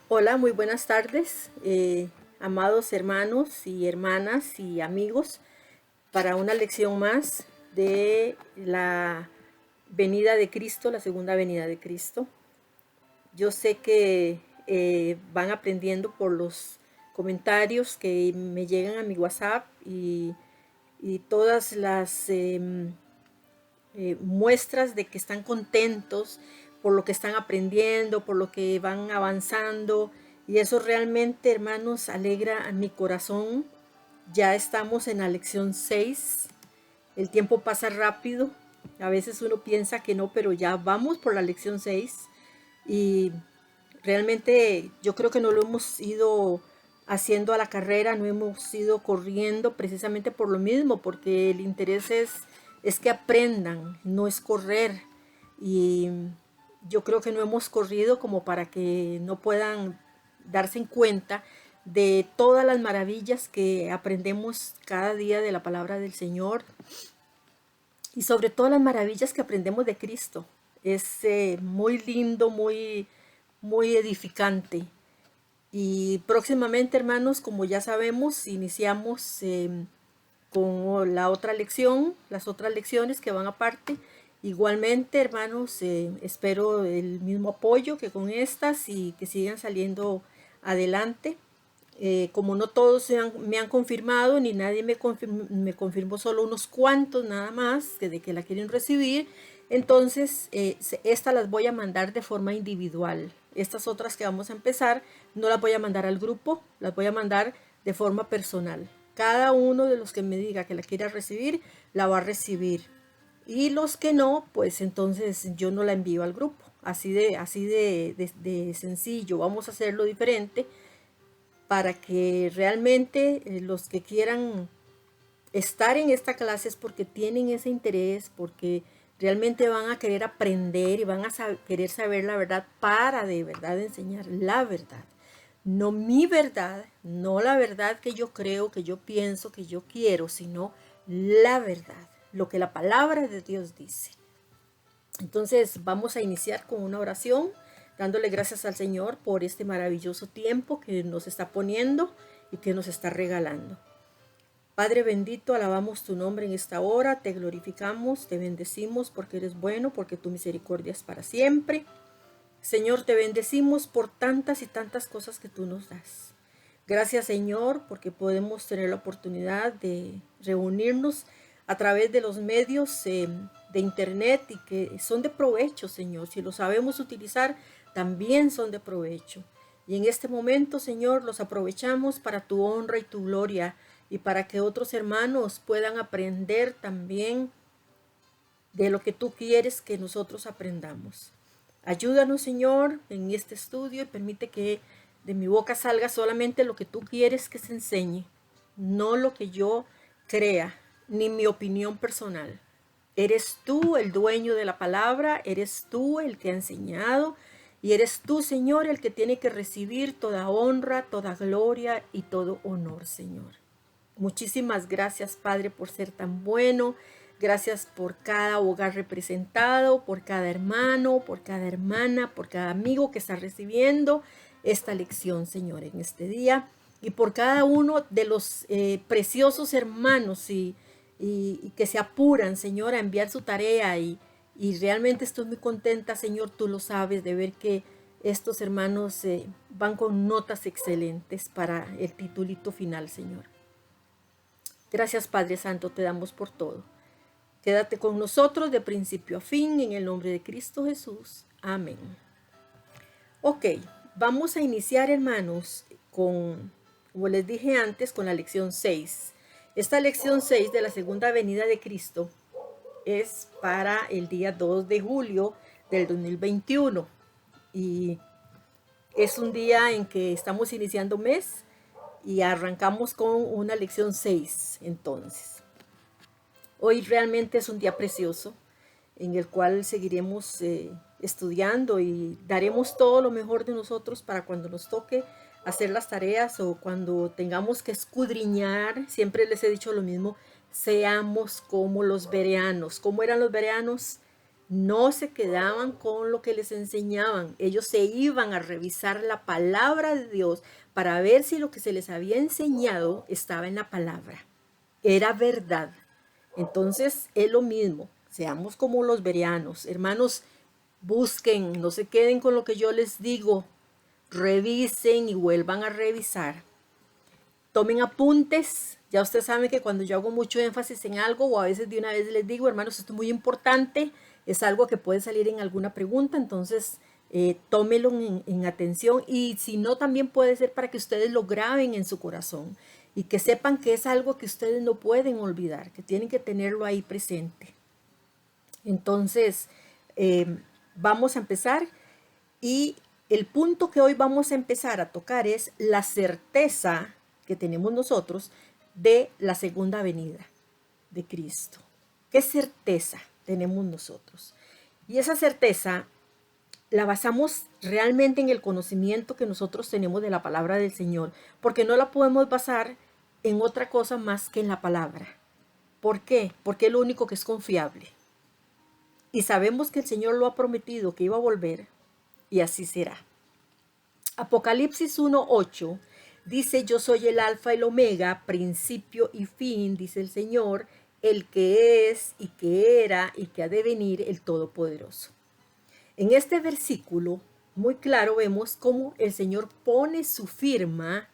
Hola, muy buenas tardes, amados hermanos y hermanas y amigos, para una lección más de la venida de Cristo, la segunda venida de Cristo. Yo sé que van aprendiendo por los comentarios que me llegan a mi WhatsApp y todas las muestras de que están contentos por lo que están aprendiendo, por lo que van avanzando. Y eso realmente, hermanos, alegra a mi corazón. Ya estamos en la lección 6. El tiempo pasa rápido. A veces uno piensa que no, pero ya vamos por la lección 6. Y realmente yo creo que no lo hemos ido haciendo a la carrera, no hemos ido corriendo precisamente por lo mismo, porque el interés es que aprendan, no es correr. Y yo creo que no hemos corrido como para que no puedan darse en cuenta de todas las maravillas que aprendemos cada día de la palabra del Señor y sobre todo las maravillas que aprendemos de Cristo. Es muy lindo, muy edificante. Y próximamente, hermanos, como ya sabemos, iniciamos con la otra lección, las otras lecciones que van aparte. Igualmente, hermanos, espero el mismo apoyo que con estas y que sigan saliendo adelante. Como no todos me han confirmado, ni nadie me confirmó, solo unos cuantos nada más, de que la quieren recibir, entonces estas las voy a mandar de forma individual. Estas otras que vamos a empezar, no las voy a mandar al grupo, las voy a mandar de forma personal. Cada uno de los que me diga que la quiera recibir, la va a recibir. Y los que no, pues entonces yo no la envío al grupo. Así de sencillo. Vamos a hacerlo diferente para que realmente los que quieran estar en esta clase es porque tienen ese interés, porque realmente van a querer aprender y van a querer saber la verdad para de verdad enseñar la verdad. No mi verdad, no la verdad que yo creo, que yo pienso, que yo quiero, sino la verdad, lo que la palabra de Dios dice. Entonces vamos a iniciar con una oración, dándole gracias al Señor por este maravilloso tiempo que nos está poniendo y que nos está regalando. Padre bendito, alabamos tu nombre en esta hora, te glorificamos, te bendecimos porque eres bueno, porque tu misericordia es para siempre. Señor, te bendecimos por tantas y tantas cosas que tú nos das. Gracias, Señor, porque podemos tener la oportunidad de reunirnos a través de los medios de internet y que son de provecho, Señor. Si lo sabemos utilizar, también son de provecho. Y en este momento, Señor, los aprovechamos para tu honra y tu gloria y para que otros hermanos puedan aprender también de lo que tú quieres que nosotros aprendamos. Ayúdanos, Señor, en este estudio y permite que de mi boca salga solamente lo que tú quieres que se enseñe, no lo que yo crea, ni mi opinión personal. Eres tú el dueño de la palabra, eres tú el que ha enseñado y eres tú, Señor, el que tiene que recibir toda honra, toda gloria y todo honor, Señor. Muchísimas gracias, Padre, por ser tan bueno. Gracias por cada hogar representado, por cada hermano, por cada hermana, por cada amigo que está recibiendo esta lección, Señor, en este día. Y por cada uno de los preciosos hermanos y que se apuran, Señor, a enviar su tarea. Y realmente estoy muy contenta, Señor, tú lo sabes, de ver que estos hermanos van con notas excelentes para el titulito final, Señor. Gracias, Padre Santo, te damos por todo. Quédate con nosotros de principio a fin, en el nombre de Cristo Jesús. Amén. Ok, vamos a iniciar, hermanos, como les dije antes, con la lección 6. Esta lección 6 de la segunda venida de Cristo es para el día 2 de julio del 2021. Y es un día en que estamos iniciando mes y arrancamos con una lección 6, entonces. Hoy realmente es un día precioso en el cual seguiremos estudiando y daremos todo lo mejor de nosotros para cuando nos toque hacer las tareas o cuando tengamos que escudriñar. Siempre les he dicho lo mismo, seamos como los bereanos. ¿Cómo eran los bereanos? no se quedaban con lo que les enseñaban. Ellos se iban a revisar la palabra de Dios para ver si lo que se les había enseñado estaba en la palabra. Era verdad. Entonces es lo mismo. Seamos como los bereanos. Hermanos, busquen, no se queden con lo que yo les digo. Revisen y vuelvan a revisar. Tomen apuntes. Ya ustedes saben que cuando yo hago mucho énfasis en algo, o a veces de una vez les digo, hermanos, esto es muy importante, es algo que puede salir en alguna pregunta, entonces tómelo en atención, y si no, también puede ser para que ustedes lo graben en su corazón y que sepan que es algo que ustedes no pueden olvidar, que tienen que tenerlo ahí presente. Entonces, vamos a empezar, y el punto que hoy vamos a empezar a tocar es la certeza que tenemos nosotros de la segunda venida de Cristo. ¿Qué certeza tenemos nosotros? Y esa certeza la basamos realmente en el conocimiento que nosotros tenemos de la palabra del Señor, porque no la podemos basar en otra cosa más que en la palabra. ¿Por qué? Porque es lo único que es confiable. Y sabemos que el Señor lo ha prometido, que iba a volver, y así será. Apocalipsis 1:8 dice: yo soy el alfa y el omega, principio y fin, dice el Señor, el que es y que era y que ha de venir, el Todopoderoso. En este versículo muy claro vemos cómo el Señor pone su firma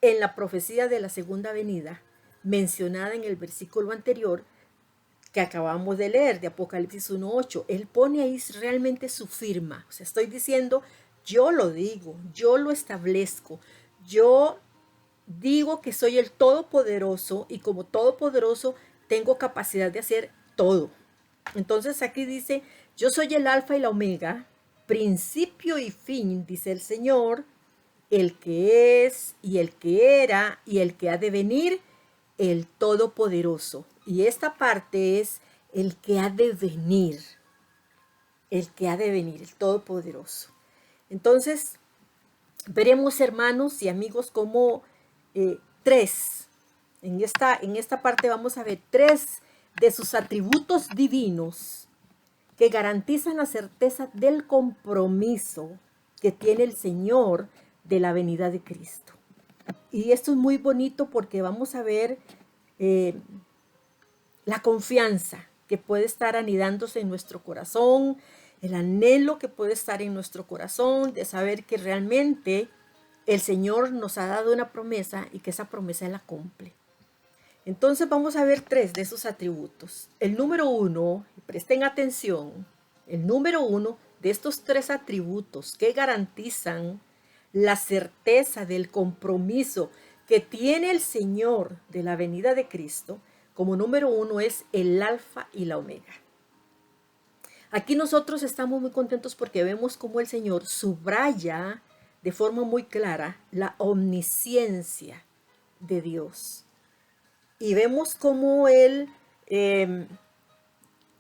en la profecía de la segunda venida mencionada en el versículo anterior que acabamos de leer, de Apocalipsis 1:8. Él pone ahí realmente su firma. O sea, estoy diciendo, yo lo digo, yo lo establezco, yo digo que soy el Todopoderoso, y como Todopoderoso tengo capacidad de hacer todo. Entonces aquí dice: yo soy el alfa y la omega, principio y fin, dice el Señor, el que es y el que era y el que ha de venir, el Todopoderoso. Y esta parte es el que ha de venir, el que ha de venir, el Todopoderoso. Entonces, veremos, hermanos y amigos, como en esta parte vamos a ver tres de sus atributos divinos que garantizan la certeza del compromiso que tiene el Señor de la venida de Cristo. Y esto es muy bonito porque vamos a ver la confianza que puede estar anidándose en nuestro corazón, el anhelo que puede estar en nuestro corazón de saber que realmente el Señor nos ha dado una promesa y que esa promesa la cumple. Entonces vamos a ver tres de esos atributos. El número uno, presten atención, el número uno de estos tres atributos que garantizan la certeza del compromiso que tiene el Señor de la venida de Cristo, como número uno, es el alfa y la omega. Aquí nosotros estamos muy contentos porque vemos cómo el Señor subraya de forma muy clara la omnisciencia de Dios. Y vemos cómo Él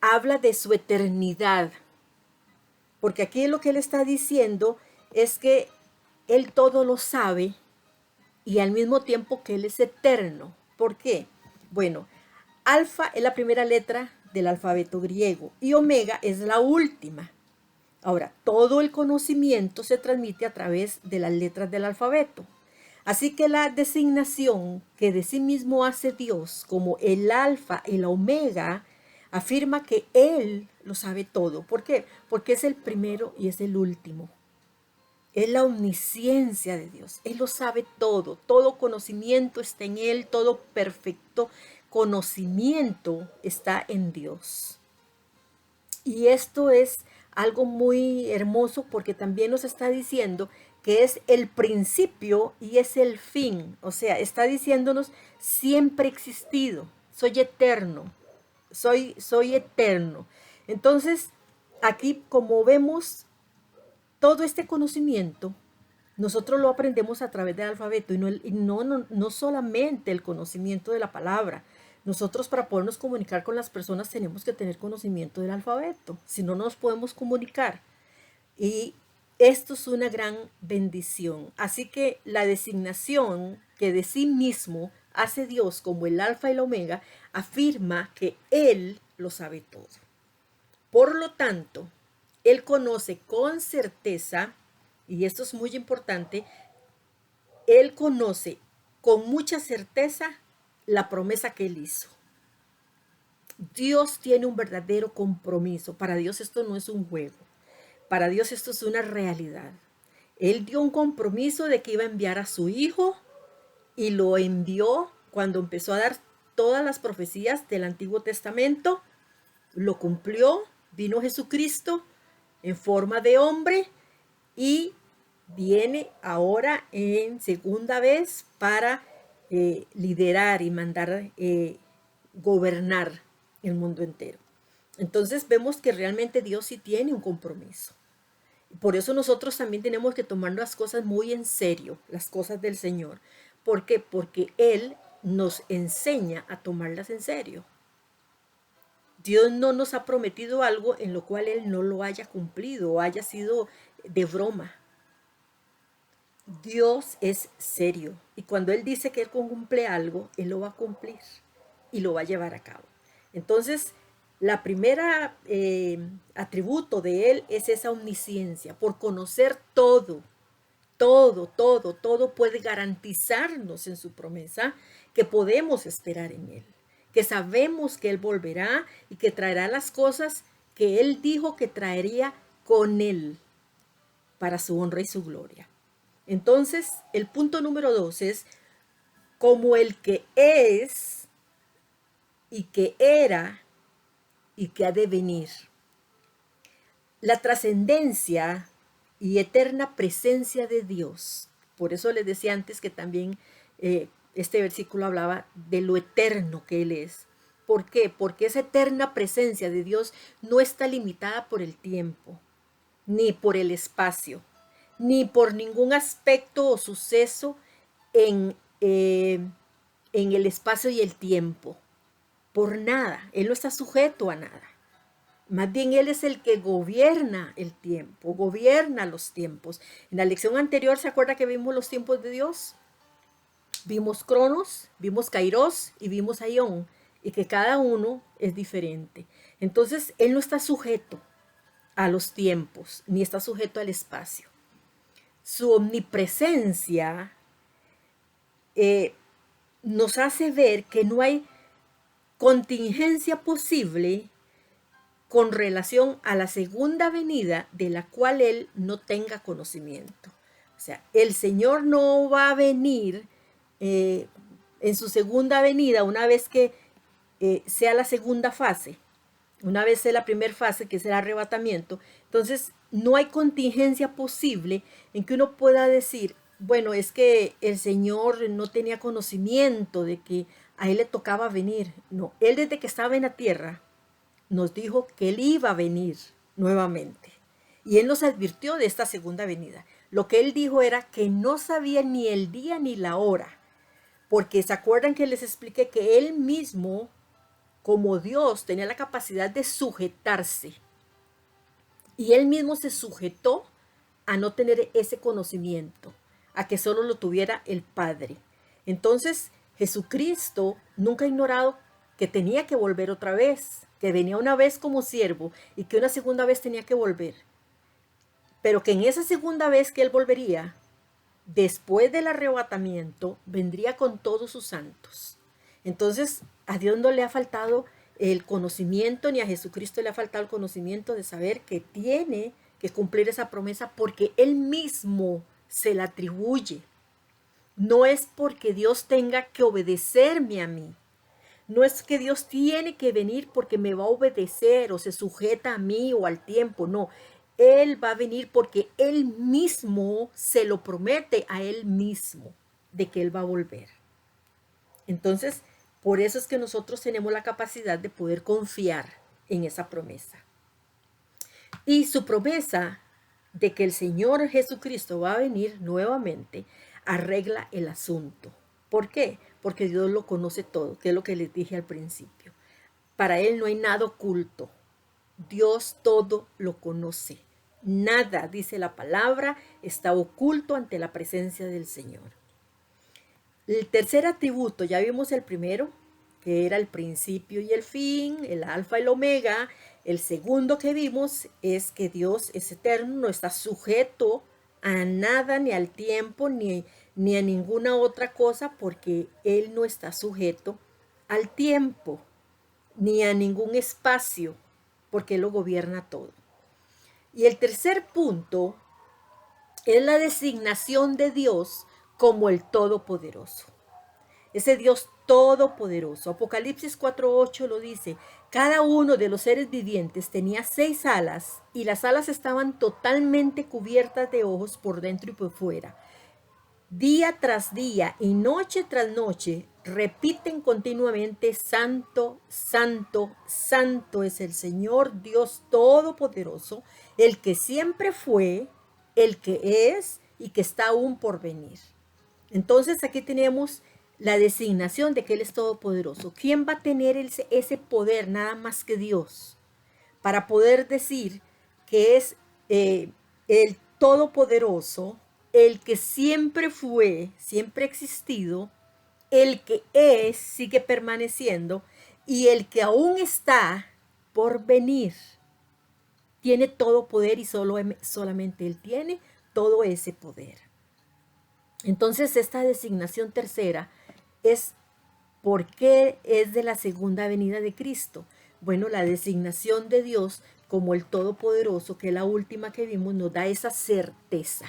habla de su eternidad. Porque aquí lo que Él está diciendo es que Él todo lo sabe y al mismo tiempo que Él es eterno. ¿Por qué? Bueno, alfa es la primera letra del alfabeto griego y omega es la última. Ahora, todo el conocimiento se transmite a través de las letras del alfabeto. Así que la designación que de sí mismo hace Dios como el alfa y la omega afirma que Él lo sabe todo. ¿Por qué? Porque es el primero y es el último. Es la omnisciencia de Dios. Él lo sabe todo. Todo conocimiento está en Él. Todo perfecto conocimiento está en Dios. Y esto es algo muy hermoso porque también nos está diciendo que es el principio y es el fin. O sea, está diciéndonos: siempre he existido, soy eterno, soy eterno. Entonces, aquí, como vemos, todo este conocimiento nosotros lo aprendemos a través del alfabeto, y no solamente el conocimiento de la palabra. Nosotros, para podernos comunicar con las personas, tenemos que tener conocimiento del alfabeto, si no nos podemos comunicar. Y esto es una gran bendición. Así que la designación que de sí mismo hace Dios como el alfa y el omega afirma que Él lo sabe todo. Por lo tanto, Él conoce con certeza, y esto es muy importante, Él conoce con mucha certeza la promesa que Él hizo. Dios tiene un verdadero compromiso. Para Dios esto no es un juego. Para Dios esto es una realidad. Él dio un compromiso de que iba a enviar a su Hijo y lo envió cuando empezó a dar todas las profecías del Antiguo Testamento. Lo cumplió, vino Jesucristo en forma de hombre y viene ahora en segunda vez para liderar y mandar gobernar el mundo entero. Entonces vemos que realmente Dios sí tiene un compromiso. Por eso nosotros también tenemos que tomar las cosas muy en serio, las cosas del Señor. ¿Por qué? Porque Él nos enseña a tomarlas en serio. Dios no nos ha prometido algo en lo cual Él no lo haya cumplido o haya sido de broma. Dios es serio y cuando Él dice que Él cumple algo, Él lo va a cumplir y lo va a llevar a cabo. Entonces, la primera atributo de Él es esa omnisciencia, por conocer todo, todo puede garantizarnos en su promesa que podemos esperar en Él, que sabemos que Él volverá y que traerá las cosas que Él dijo que traería con Él para su honra y su gloria. Entonces, el punto número 2 es como el que es y que era y que ha de venir. La trascendencia y eterna presencia de Dios. Por eso les decía antes que también este versículo hablaba de lo eterno que Él es. ¿Por qué? Porque esa eterna presencia de Dios no está limitada por el tiempo, ni por el espacio, ni por ningún aspecto o suceso en, eh, en el espacio y el tiempo. Por nada. Él no está sujeto a nada. Más bien Él es el que gobierna el tiempo, gobierna los tiempos. En la lección anterior, ¿se acuerda que vimos los tiempos de Dios? Vimos Cronos, vimos Kairos y vimos Aión, y que cada uno es diferente. Entonces, Él no está sujeto a los tiempos, ni está sujeto al espacio. Su omnipresencia nos hace ver que no hay contingencia posible con relación a la segunda venida de la cual Él no tenga conocimiento. O sea, el Señor no va a venir en su segunda venida una vez que sea la segunda fase, una vez sea la primera fase, que es el arrebatamiento. Entonces, no hay contingencia posible en que uno pueda decir, bueno, es que el Señor no tenía conocimiento de que a Él le tocaba venir. No, Él desde que estaba en la tierra nos dijo que Él iba a venir nuevamente. Y Él nos advirtió de esta segunda venida. Lo que Él dijo era que no sabía ni el día ni la hora. Porque se acuerdan que les expliqué que Él mismo, como Dios, tenía la capacidad de sujetarse. Y Él mismo se sujetó a no tener ese conocimiento, a que solo lo tuviera el Padre. Entonces, Jesucristo nunca ha ignorado que tenía que volver otra vez, que venía una vez como siervo y que una segunda vez tenía que volver. Pero que en esa segunda vez que Él volvería, después del arrebatamiento, vendría con todos sus santos. Entonces, a Dios no le ha faltado el conocimiento, ni a Jesucristo le ha faltado el conocimiento de saber que tiene que cumplir esa promesa porque Él mismo se la atribuye. No es porque Dios tenga que obedecerme a mí. No es que Dios tiene que venir porque me va a obedecer o se sujeta a mí o al tiempo. No, Él va a venir porque Él mismo se lo promete a Él mismo de que Él va a volver. Entonces, por eso es que nosotros tenemos la capacidad de poder confiar en esa promesa. Y su promesa de que el Señor Jesucristo va a venir nuevamente arregla el asunto. ¿Por qué? Porque Dios lo conoce todo, que es lo que les dije al principio. Para Él no hay nada oculto. Dios todo lo conoce. Nada, dice la palabra, está oculto ante la presencia del Señor. El tercer atributo, ya vimos el primero, que era el principio y el fin, el alfa y el omega, El segundo que vimos es que Dios es eterno, no está sujeto a nada, ni al tiempo, ni a ninguna otra cosa, porque Él no está sujeto al tiempo, ni a ningún espacio, porque Él lo gobierna todo. Y el tercer punto es la designación de Dios como el Todopoderoso. Ese Dios todopoderoso. Apocalipsis 4:8 lo dice. Cada uno de los seres vivientes tenía 6 alas y las alas estaban totalmente cubiertas de ojos por dentro y por fuera. Día tras día y noche tras noche repiten continuamente: Santo, Santo, Santo es el Señor Dios Todopoderoso, el que siempre fue, el que es y que está aún por venir. Entonces aquí tenemos la designación de que Él es todopoderoso. ¿Quién va a tener ese poder nada más que Dios para poder decir que es el todopoderoso, el que siempre fue, siempre ha existido, el que es, sigue permaneciendo y el que aún está por venir? Tiene todo poder y solamente Él tiene todo ese poder. Entonces, esta designación tercera es ¿por qué es de la segunda venida de Cristo? Bueno, la designación de Dios como el Todopoderoso, que es la última que vimos, nos da esa certeza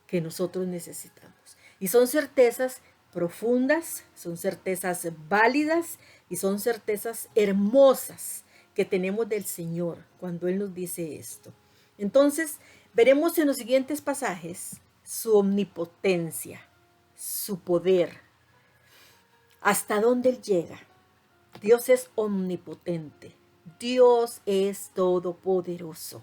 que nosotros necesitamos. Y son certezas profundas, son certezas válidas y son certezas hermosas que tenemos del Señor cuando Él nos dice esto. Entonces, veremos en los siguientes pasajes su omnipotencia, su poder, hasta dónde Él llega. Dios es omnipotente, Dios es todopoderoso,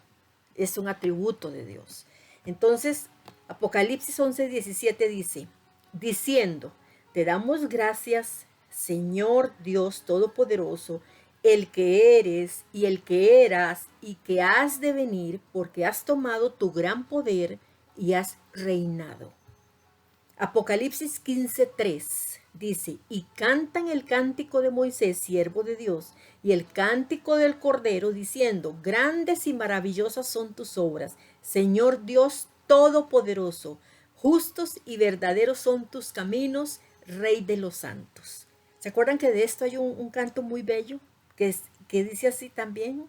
es un atributo de Dios. Entonces, Apocalipsis 11:17 dice, diciendo, te damos gracias, Señor Dios Todopoderoso, el que eres y el que eras y que has de venir, porque has tomado tu gran poder y has reinado. Apocalipsis 15:3 dice, y cantan el cántico de Moisés, siervo de Dios, y el cántico del Cordero, diciendo, grandes y maravillosas son tus obras, Señor Dios Todopoderoso, justos y verdaderos son tus caminos, Rey de los santos. ¿Se acuerdan que de esto hay un canto muy bello que dice así también?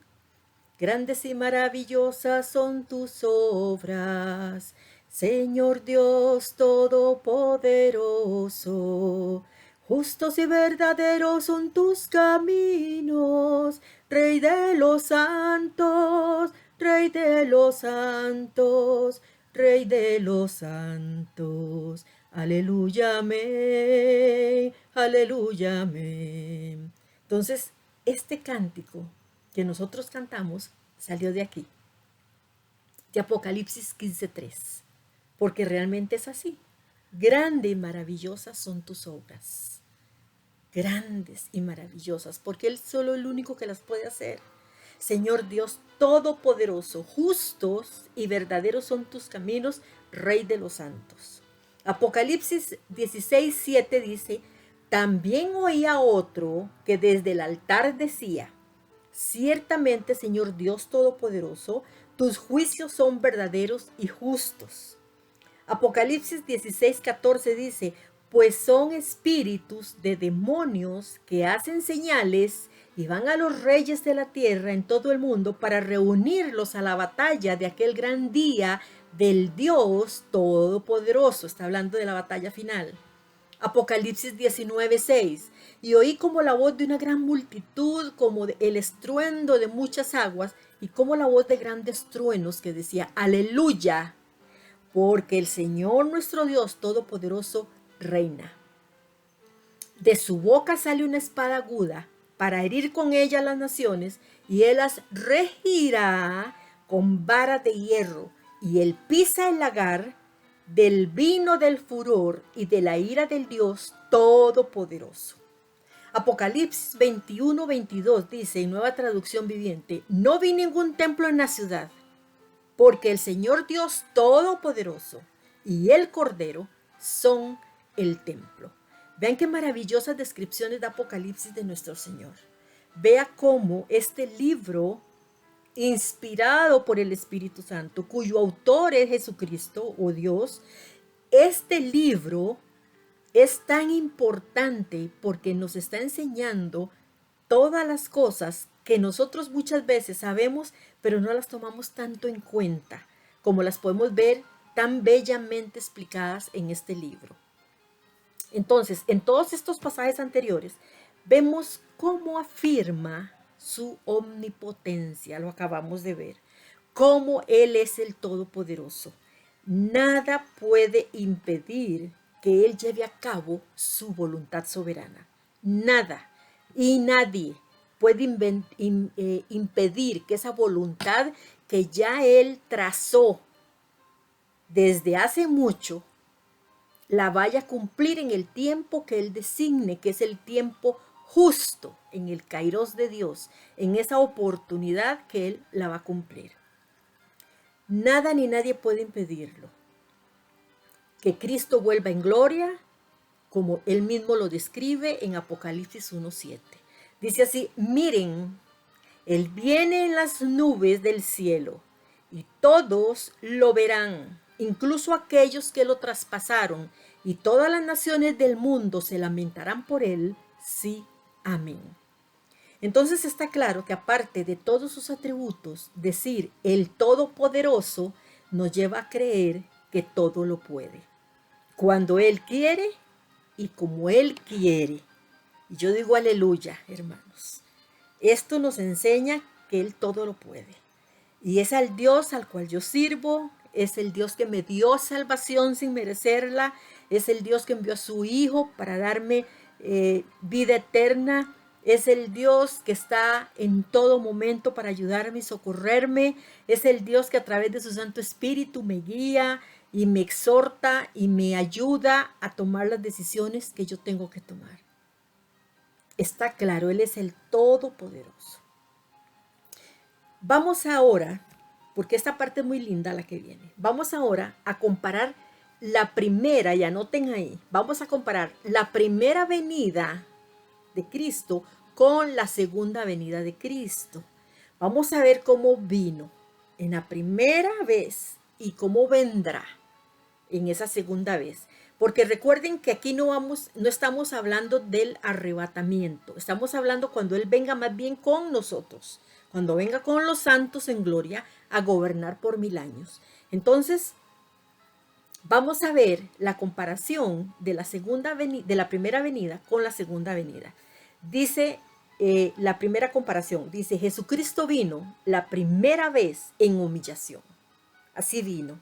Grandes y maravillosas son tus obras, Señor Dios Todopoderoso. Justos y verdaderos son tus caminos, Rey de los santos, Rey de los santos, Rey de los santos. Aleluya, amén, aleluya, amén. Entonces, este cántico que nosotros cantamos salió de aquí, de Apocalipsis 15:3, porque realmente es así. Grandes y maravillosas son tus obras, grandes y maravillosas, porque Él solo es el único que las puede hacer. Señor Dios Todopoderoso, justos y verdaderos son tus caminos, Rey de los santos. Apocalipsis 16:7 dice, también oía otro que desde el altar decía, ciertamente, Señor Dios Todopoderoso, tus juicios son verdaderos y justos. Apocalipsis 16:14 dice, pues son espíritus de demonios que hacen señales y van a los reyes de la tierra en todo el mundo para reunirlos a la batalla de aquel gran día del Dios Todopoderoso. Está hablando de la batalla final. Apocalipsis 19:6, y oí como la voz de una gran multitud, como el estruendo de muchas aguas, y como la voz de grandes truenos que decía, aleluya, porque el Señor nuestro Dios Todopoderoso reina. De su boca sale una espada aguda para herir con ella a las naciones, y él las regirá con vara de hierro, y él pisa el lagar del vino del furor y de la ira del Dios Todopoderoso. Apocalipsis 21:22 dice en Nueva Traducción Viviente, no vi ningún templo en la ciudad, porque el Señor Dios Todopoderoso y el Cordero son el templo. Vean qué maravillosas descripciones de Apocalipsis de nuestro Señor. Vea cómo este libro inspirado por el Espíritu Santo, cuyo autor es Jesucristo o Dios, este libro es tan importante porque nos está enseñando todas las cosas que nosotros muchas veces sabemos, pero no las tomamos tanto en cuenta, como las podemos ver tan bellamente explicadas en este libro. Entonces, en todos estos pasajes anteriores, vemos cómo afirma su omnipotencia, lo acabamos de ver, cómo Él es el Todopoderoso. Nada puede impedir que Él lleve a cabo su voluntad soberana. Nada y nadie puede impedir que esa voluntad que ya Él trazó desde hace mucho, la vaya a cumplir en el tiempo que Él designe, que es el tiempo justo, en el kairos de Dios, en esa oportunidad que Él la va a cumplir. Nada ni nadie puede impedirlo. Que Cristo vuelva en gloria, como Él mismo lo describe en Apocalipsis 1:7. Dice así: miren, Él viene en las nubes del cielo y todos lo verán, incluso aquellos que lo traspasaron, y todas las naciones del mundo se lamentarán por Él. Sí, amén. Entonces está claro que aparte de todos sus atributos, decir el Todopoderoso nos lleva a creer que todo lo puede. Cuando Él quiere y como Él quiere. Y yo digo aleluya, hermanos. Esto nos enseña que Él todo lo puede. Y es al Dios al cual yo sirvo, es el Dios que me dio salvación sin merecerla, es el Dios que envió a su Hijo para darme vida eterna, es el Dios que está en todo momento para ayudarme y socorrerme, es el Dios que a través de su Santo Espíritu me guía y me exhorta y me ayuda a tomar las decisiones que yo tengo que tomar. Está claro, Él es el Todopoderoso. Vamos ahora, porque esta parte es muy linda la que viene, vamos ahora a comparar la primera, y anoten ahí, vamos a comparar la primera venida de Cristo con la segunda venida de Cristo. Vamos a ver cómo vino en la primera vez y cómo vendrá en esa segunda vez. Porque recuerden que aquí no estamos hablando del arrebatamiento, estamos hablando cuando Él venga más bien con nosotros, cuando venga con los santos en gloria a gobernar por 1000 años. Entonces, vamos a ver la comparación de la primera venida con la segunda venida. Dice la primera comparación, dice: Jesucristo vino la primera vez en humillación. Así vino.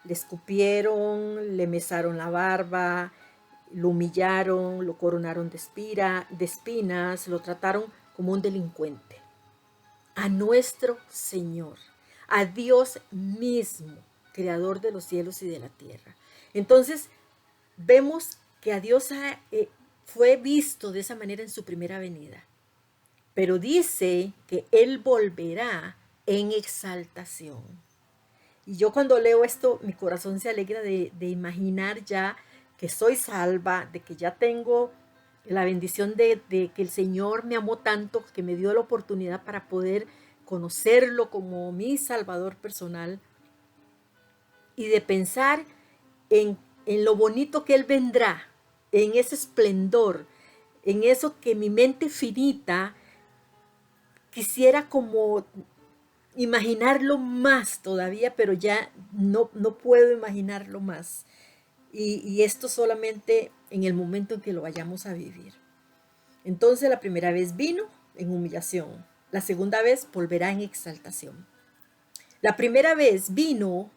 Le escupieron, le mesaron la barba, lo humillaron, lo coronaron de espinas, lo trataron como un delincuente. A nuestro Señor, a Dios mismo, creador de los cielos y de la tierra. Entonces, vemos que a Dios fue visto de esa manera en su primera venida. Pero dice que Él volverá en exaltación. Y yo cuando leo esto, mi corazón se alegra de imaginar ya que soy salva, de que ya tengo la bendición de que el Señor me amó tanto, que me dio la oportunidad para poder conocerlo como mi Salvador personal, y de pensar en lo bonito que Él vendrá, en ese esplendor, en eso que mi mente finita quisiera como imaginarlo más todavía, pero ya no puedo imaginarlo más. Y esto solamente en el momento en que lo vayamos a vivir. Entonces la primera vez vino en humillación, la segunda vez volverá en exaltación. La primera vez vino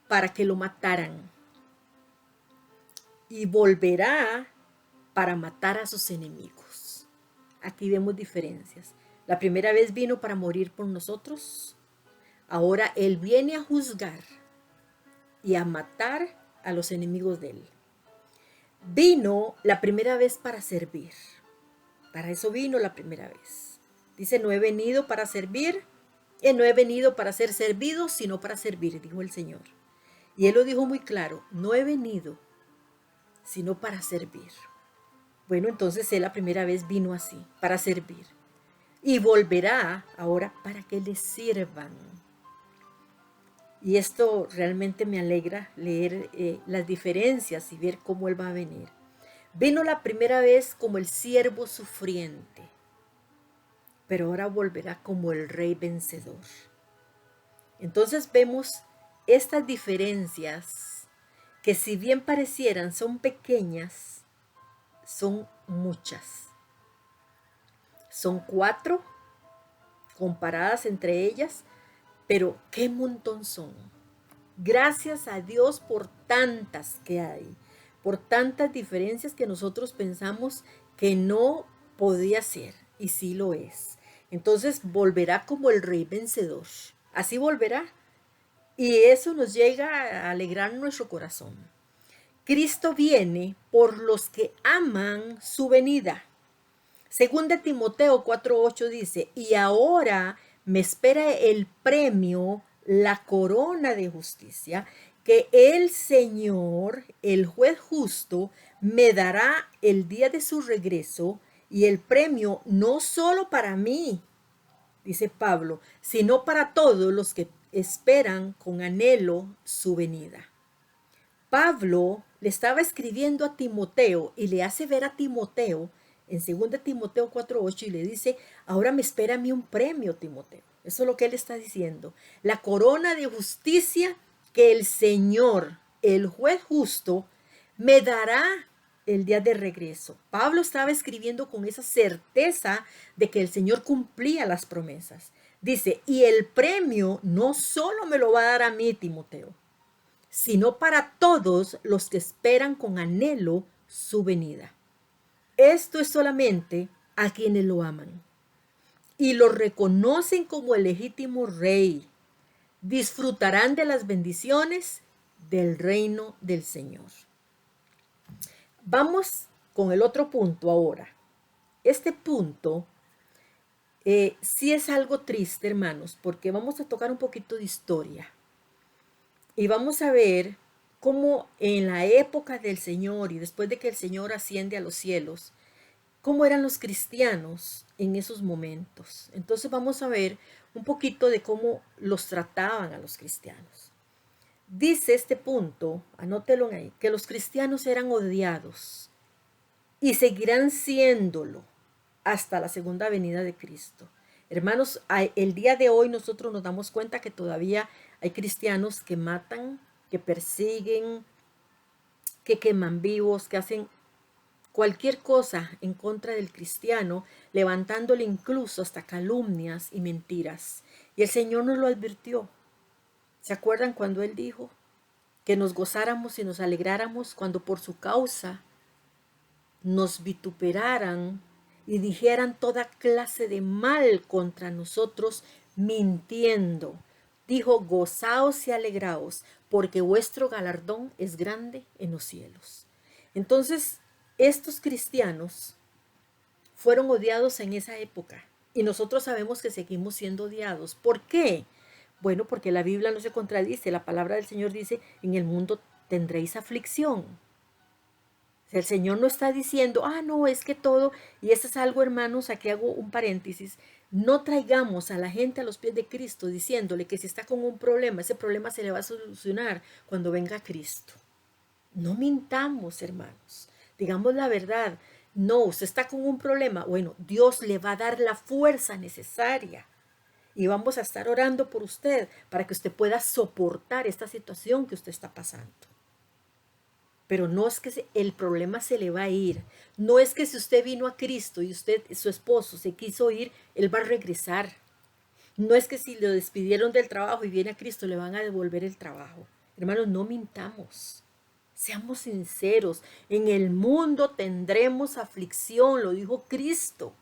para que lo mataran y volverá para matar a sus enemigos. Aquí vemos diferencias. La primera vez vino para morir por nosotros. Ahora Él viene a juzgar y a matar a los enemigos de Él. Vino la primera vez para servir. Para eso vino la primera vez. Dice: no he venido para servir, no he venido para ser servido, sino para servir, dijo el Señor. Y Él lo dijo muy claro: no he venido, sino para servir. Bueno, entonces Él la primera vez vino así, para servir. y volverá ahora para que le sirvan. Y esto realmente me alegra leer las diferencias y ver cómo Él va a venir. Vino la primera vez como el siervo sufriente, pero ahora volverá como el rey vencedor. Entonces vemos estas diferencias que, si bien parecieran son pequeñas, son muchas. Son 4 comparadas entre ellas, pero qué montón son. Gracias a Dios por tantas que hay, por tantas diferencias que nosotros pensamos que no podía ser, y sí lo es. Entonces volverá como el rey vencedor. Así volverá. Y eso nos llega a alegrar nuestro corazón. Cristo viene por los que aman su venida. Según de Timoteo 4:8 dice, y ahora me espera el premio, la corona de justicia, que el Señor, el juez justo, me dará el día de su regreso, y el premio no solo para mí, dice Pablo, sino para todos los que esperan con anhelo su venida. Pablo le estaba escribiendo a Timoteo y le hace ver a Timoteo en 2 Timoteo 4:8 y le dice, ahora me espera a mí un premio, Timoteo. Eso es lo que él está diciendo. La corona de justicia que el Señor, el juez justo, me dará el día de regreso. Pablo estaba escribiendo con esa certeza de que el Señor cumplía las promesas. Dice, y el premio no solo me lo va a dar a mí, Timoteo, sino para todos los que esperan con anhelo su venida. Esto es solamente a quienes lo aman y lo reconocen como el legítimo rey. Disfrutarán de las bendiciones del reino del Señor. Vamos con el otro punto ahora. Este punto sí es algo triste, hermanos, porque vamos a tocar un poquito de historia. Y vamos a ver cómo en la época del Señor y después de que el Señor asciende a los cielos, cómo eran los cristianos en esos momentos. Entonces vamos a ver un poquito de cómo los trataban a los cristianos. Dice este punto, anótelo ahí, que los cristianos eran odiados y seguirán siéndolo hasta la segunda venida de Cristo. Hermanos, el día de hoy nosotros nos damos cuenta que todavía hay cristianos que matan, que persiguen, que queman vivos, que hacen cualquier cosa en contra del cristiano, levantándole incluso hasta calumnias y mentiras. Y el Señor nos lo advirtió. ¿Se acuerdan cuando Él dijo que nos gozáramos y nos alegráramos cuando por su causa nos vituperaran y dijeran toda clase de mal contra nosotros, mintiendo? Dijo, gozaos y alegraos, porque vuestro galardón es grande en los cielos. Entonces, estos cristianos fueron odiados en esa época y nosotros sabemos que seguimos siendo odiados. ¿Por qué? Bueno, porque la Biblia no se contradice. La palabra del Señor dice, en el mundo tendréis aflicción. El Señor no está diciendo, no, es que todo, y esto es algo, hermanos, aquí hago un paréntesis, no traigamos a la gente a los pies de Cristo diciéndole que si está con un problema, ese problema se le va a solucionar cuando venga Cristo. No mintamos, hermanos, digamos la verdad. No, usted está con un problema, bueno, Dios le va a dar la fuerza necesaria y vamos a estar orando por usted para que usted pueda soportar esta situación que usted está pasando. Pero no es que el problema se le va a ir. No es que si usted vino a Cristo y usted, su esposo, se quiso ir, él va a regresar. No es que si lo despidieron del trabajo y viene a Cristo, le van a devolver el trabajo. Hermanos, no mintamos. Seamos sinceros. En el mundo tendremos aflicción, lo dijo Cristo.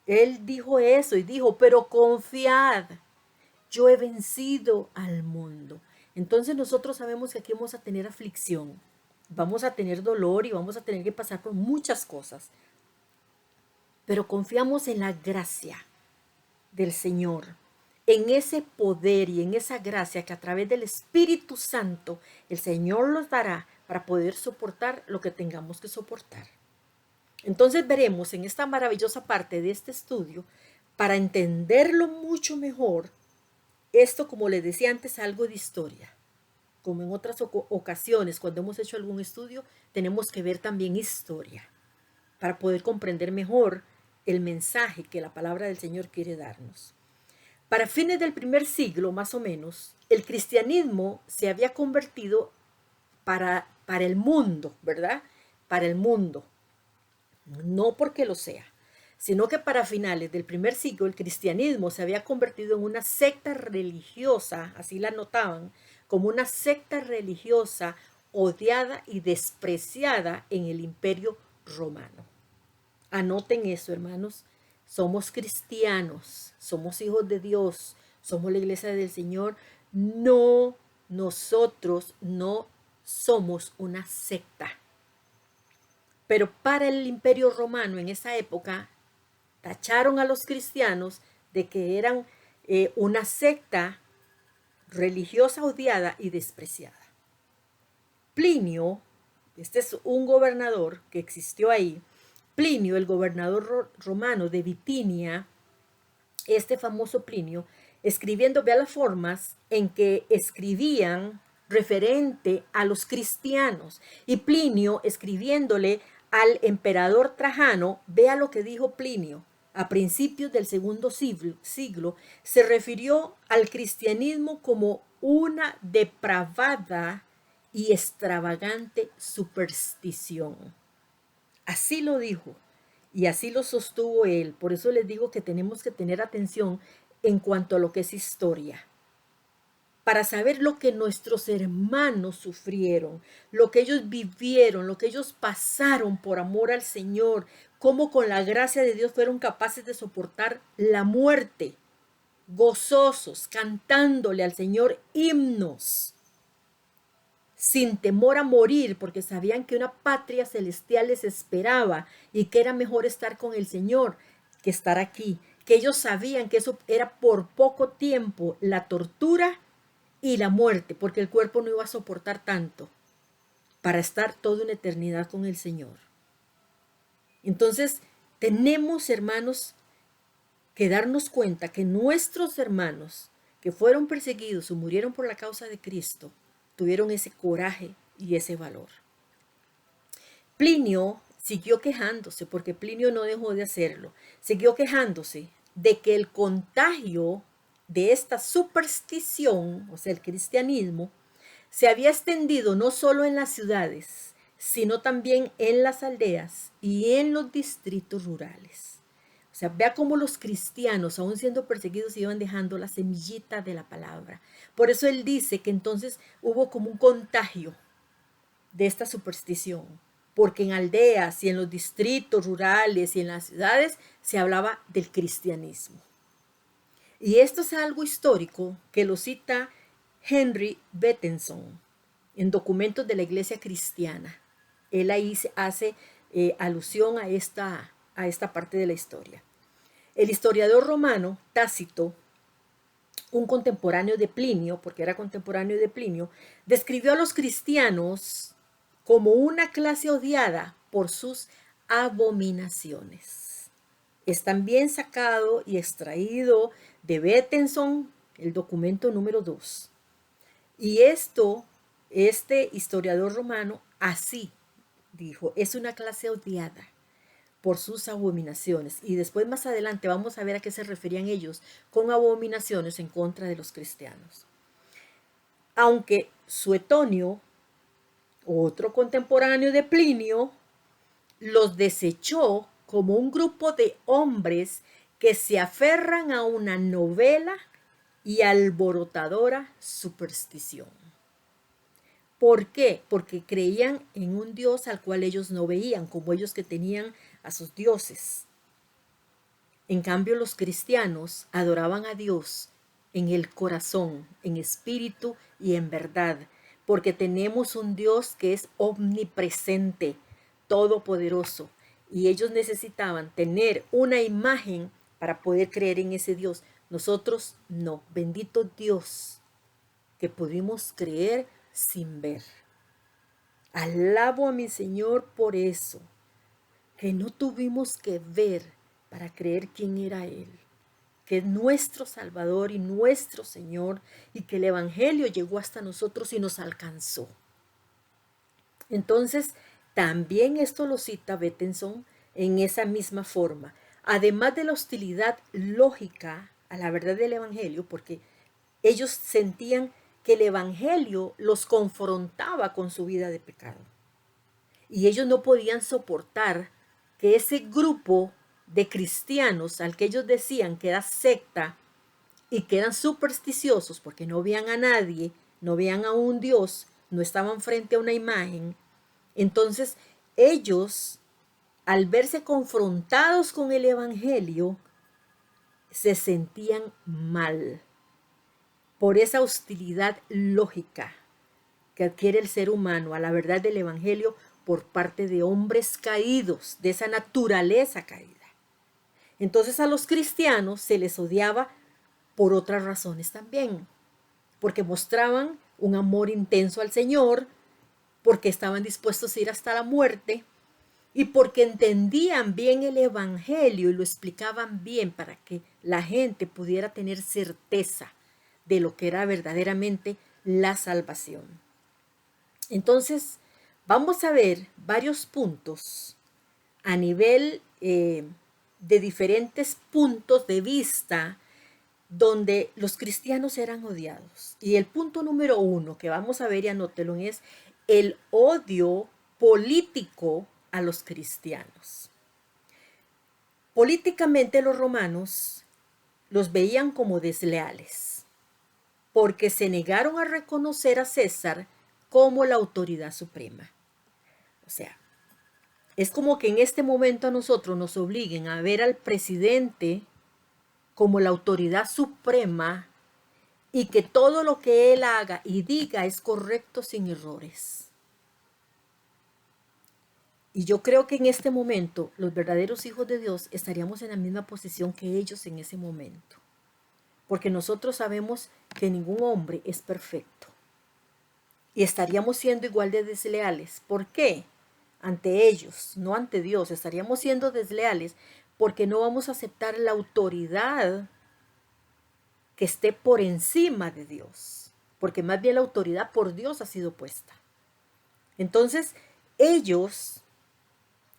Él dijo eso y dijo, pero confiad, yo he vencido al mundo. Entonces nosotros sabemos que aquí vamos a tener aflicción. Vamos a tener dolor y vamos a tener que pasar por muchas cosas. Pero confiamos en la gracia del Señor, en ese poder y en esa gracia que a través del Espíritu Santo el Señor nos dará para poder soportar lo que tengamos que soportar. Entonces veremos en esta maravillosa parte de este estudio Para entenderlo mucho mejor, esto, como les decía antes, algo de historia. Como en otras ocasiones, cuando hemos hecho algún estudio, tenemos que ver también historia para poder comprender mejor el mensaje que la palabra del Señor quiere darnos. Para fines del primer siglo, más o menos, el cristianismo se había convertido para el mundo, ¿verdad? Para el mundo. No porque lo sea, sino que para finales del primer siglo el cristianismo se había convertido en una secta religiosa, así la notaban, como una secta religiosa odiada y despreciada en el Imperio Romano. Anoten eso, hermanos. Somos cristianos, somos hijos de Dios, somos la iglesia del Señor. No, nosotros no somos una secta. Pero para el Imperio Romano en esa época tacharon a los cristianos de que eran una secta religiosa odiada y despreciada. Plinio, este es un gobernador que existió ahí, Plinio, el gobernador romano de Bitinia, este famoso Plinio, escribiendo, vea las formas en que escribían referente a los cristianos. Y Plinio, escribiéndole al emperador Trajano, vea lo que dijo Plinio. A principios del segundo siglo, se refirió al cristianismo como una depravada y extravagante superstición. Así lo dijo y así lo sostuvo él. Por eso les digo que tenemos que tener atención en cuanto a lo que es historia, para saber lo que nuestros hermanos sufrieron, lo que ellos vivieron, lo que ellos pasaron por amor al Señor, cómo con la gracia de Dios fueron capaces de soportar la muerte, gozosos, cantándole al Señor himnos, sin temor a morir, porque sabían que una patria celestial les esperaba y que era mejor estar con el Señor que estar aquí, que ellos sabían que eso era por poco tiempo, la tortura y la muerte, porque el cuerpo no iba a soportar tanto para estar toda una eternidad con el Señor. Entonces, tenemos, hermanos, que darnos cuenta que nuestros hermanos que fueron perseguidos o murieron por la causa de Cristo, tuvieron ese coraje y ese valor. Plinio siguió quejándose, porque Plinio no dejó de hacerlo, siguió quejándose de que el contagio de esta superstición, o sea, el cristianismo, se había extendido no solo en las ciudades, sino también en las aldeas y en los distritos rurales. O sea, vea cómo los cristianos, aún siendo perseguidos, iban dejando la semillita de la palabra. Por eso él dice que entonces hubo como un contagio de esta superstición, porque en aldeas y en los distritos rurales y en las ciudades se hablaba del cristianismo. Y esto es algo histórico que lo cita Henry Bettenson en documentos de la Iglesia Cristiana. Él ahí hace alusión a esta parte de la historia. El historiador romano Tácito, un contemporáneo de Plinio, porque era contemporáneo de Plinio, describió a los cristianos como una clase odiada por sus abominaciones. Es también sacado y extraído de Bettenson, el documento número 2. Y este historiador romano así dijo, es una clase odiada por sus abominaciones. Y después más adelante vamos a ver a qué se referían ellos con abominaciones en contra de los cristianos. Aunque Suetonio, otro contemporáneo de Plinio, los desechó como un grupo de hombres que se aferran a una novela y alborotadora superstición. ¿Por qué? Porque creían en un Dios al cual ellos no veían, como ellos que tenían a sus dioses. En cambio, los cristianos adoraban a Dios en el corazón, en espíritu y en verdad, porque tenemos un Dios que es omnipresente, todopoderoso, y ellos necesitaban tener una imagen para poder creer en ese Dios. Nosotros no, bendito Dios, que pudimos creer sin ver. Alabo a mi Señor por eso, que no tuvimos que ver para creer quién era Él. que es nuestro Salvador y nuestro Señor, y que el Evangelio llegó hasta nosotros y nos alcanzó. Entonces, también esto lo cita Bettenson en esa misma forma. Además de la hostilidad lógica a la verdad del Evangelio, porque ellos sentían que el Evangelio los confrontaba con su vida de pecado. Y ellos no podían soportar que ese grupo de cristianos al que ellos decían que era secta y que eran supersticiosos porque no veían a nadie, no veían a un Dios, no estaban frente a una imagen. Entonces ellos, al verse confrontados con el Evangelio, se sentían mal por esa hostilidad lógica que adquiere el ser humano a la verdad del Evangelio por parte de hombres caídos, de esa naturaleza caída. Entonces a los cristianos se les odiaba por otras razones también, porque mostraban un amor intenso al Señor, porque estaban dispuestos a ir hasta la muerte y porque entendían bien el Evangelio y lo explicaban bien para que la gente pudiera tener certeza de lo que era verdaderamente la salvación. Entonces, vamos a ver varios puntos a nivel de diferentes puntos de vista donde los cristianos eran odiados. Y el punto número 1 que vamos a ver, y anótelo, es el odio político a los cristianos. Políticamente los romanos los veían como desleales, porque se negaron a reconocer a César como la autoridad suprema. O sea, es como que en este momento a nosotros nos obliguen a ver al presidente como la autoridad suprema y que todo lo que él haga y diga es correcto sin errores. Y yo creo que en este momento los verdaderos hijos de Dios estaríamos en la misma posición que ellos en ese momento. Porque nosotros sabemos que ningún hombre es perfecto. Y estaríamos siendo igual de desleales. ¿Por qué? Ante ellos, no ante Dios. Estaríamos siendo desleales porque no vamos a aceptar la autoridad que esté por encima de Dios. Porque más bien la autoridad por Dios ha sido puesta. Entonces, ellos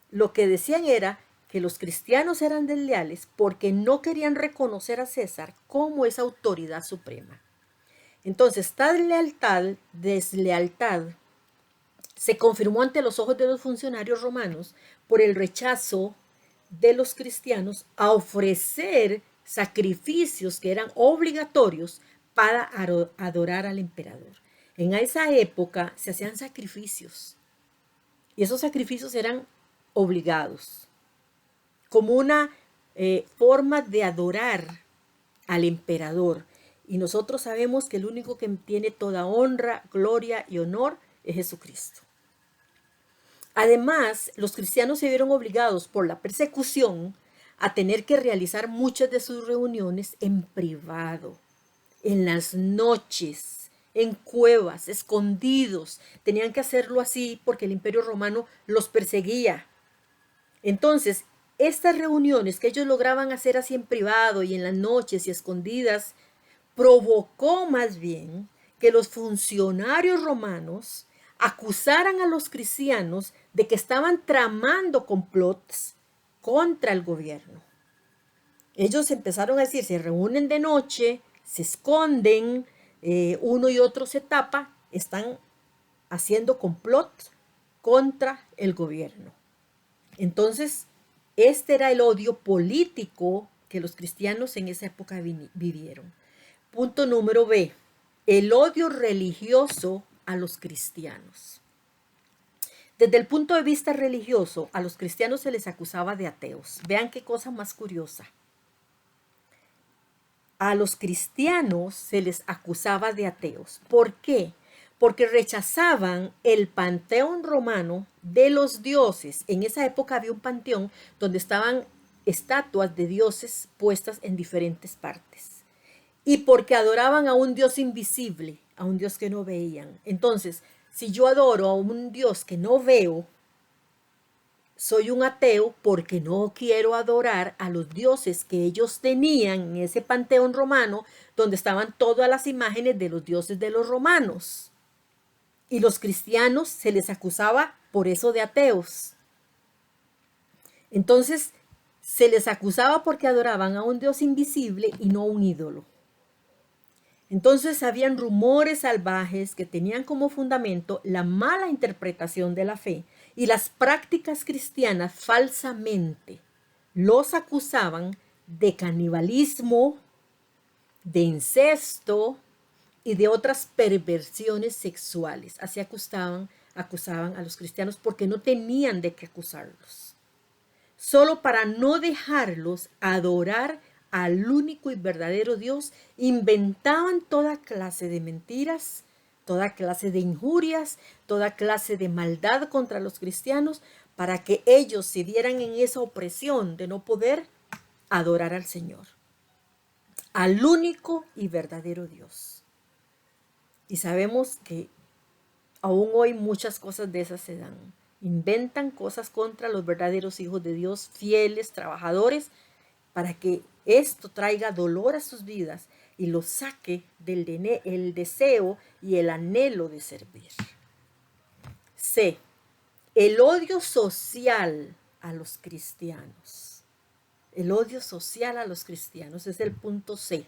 lo que decían era que los cristianos eran desleales porque no querían reconocer a César como esa autoridad suprema. Entonces, tal deslealtad se confirmó ante los ojos de los funcionarios romanos por el rechazo de los cristianos a ofrecer sacrificios que eran obligatorios para adorar al emperador. En esa época se hacían sacrificios y esos sacrificios eran obligados, como una forma de adorar al emperador. Y nosotros sabemos que el único que tiene toda honra, gloria y honor es Jesucristo. Además, los cristianos se vieron obligados por la persecución a tener que realizar muchas de sus reuniones en privado, en las noches, en cuevas, escondidos. Tenían que hacerlo así porque el Imperio Romano los perseguía. Entonces, estas reuniones que ellos lograban hacer así en privado y en las noches y escondidas, provocó más bien que los funcionarios romanos acusaran a los cristianos de que estaban tramando complots contra el gobierno. Ellos empezaron a decir, se reúnen de noche, se esconden, uno y otro se tapa, están haciendo complots contra el gobierno. Entonces, este era el odio político que los cristianos en esa época vivieron. Punto número B, el odio religioso a los cristianos. Desde el punto de vista religioso, a los cristianos se les acusaba de ateos. Vean qué cosa más curiosa. A los cristianos se les acusaba de ateos. ¿Por qué? Porque rechazaban el panteón romano de los dioses. En esa época había un panteón donde estaban estatuas de dioses puestas en diferentes partes. Y porque adoraban a un Dios invisible, a un Dios que no veían. Entonces, si yo adoro a un Dios que no veo, soy un ateo porque no quiero adorar a los dioses que ellos tenían en ese panteón romano, donde estaban todas las imágenes de los dioses de los romanos. Y los cristianos se les acusaba por eso de ateos. Entonces, se les acusaba porque adoraban a un Dios invisible y no a un ídolo. Entonces, habían rumores salvajes que tenían como fundamento la mala interpretación de la fe, y las prácticas cristianas falsamente los acusaban de canibalismo, de incesto y de otras perversiones sexuales. Así acusaban a los cristianos porque no tenían de qué acusarlos. Solo para no dejarlos adorar al único y verdadero Dios, inventaban toda clase de mentiras, toda clase de injurias, toda clase de maldad contra los cristianos, para que ellos se dieran en esa opresión de no poder adorar al Señor, al único y verdadero Dios. Y sabemos que aún hoy muchas cosas de esas se dan. Inventan cosas contra los verdaderos hijos de Dios, fieles, trabajadores, para que esto traiga dolor a sus vidas y los saque del el deseo y el anhelo de servir. C. El odio social a los cristianos. El odio social a los cristianos es el punto C.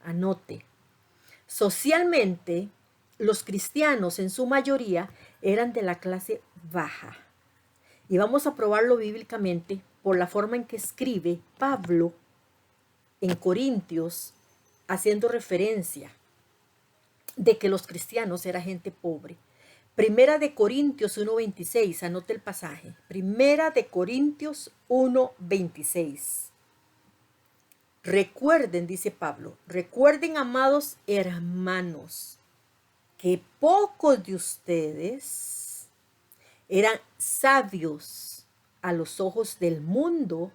Anote. Socialmente, los cristianos en su mayoría eran de la clase baja. Y vamos a probarlo bíblicamente por la forma en que escribe Pablo en Corintios, haciendo referencia de que los cristianos eran gente pobre. Primera de Corintios 1:26, anote el pasaje. Primera de Corintios 1:26. Recuerden, dice Pablo, recuerden, amados hermanos, que pocos de ustedes eran sabios a los ojos del mundo,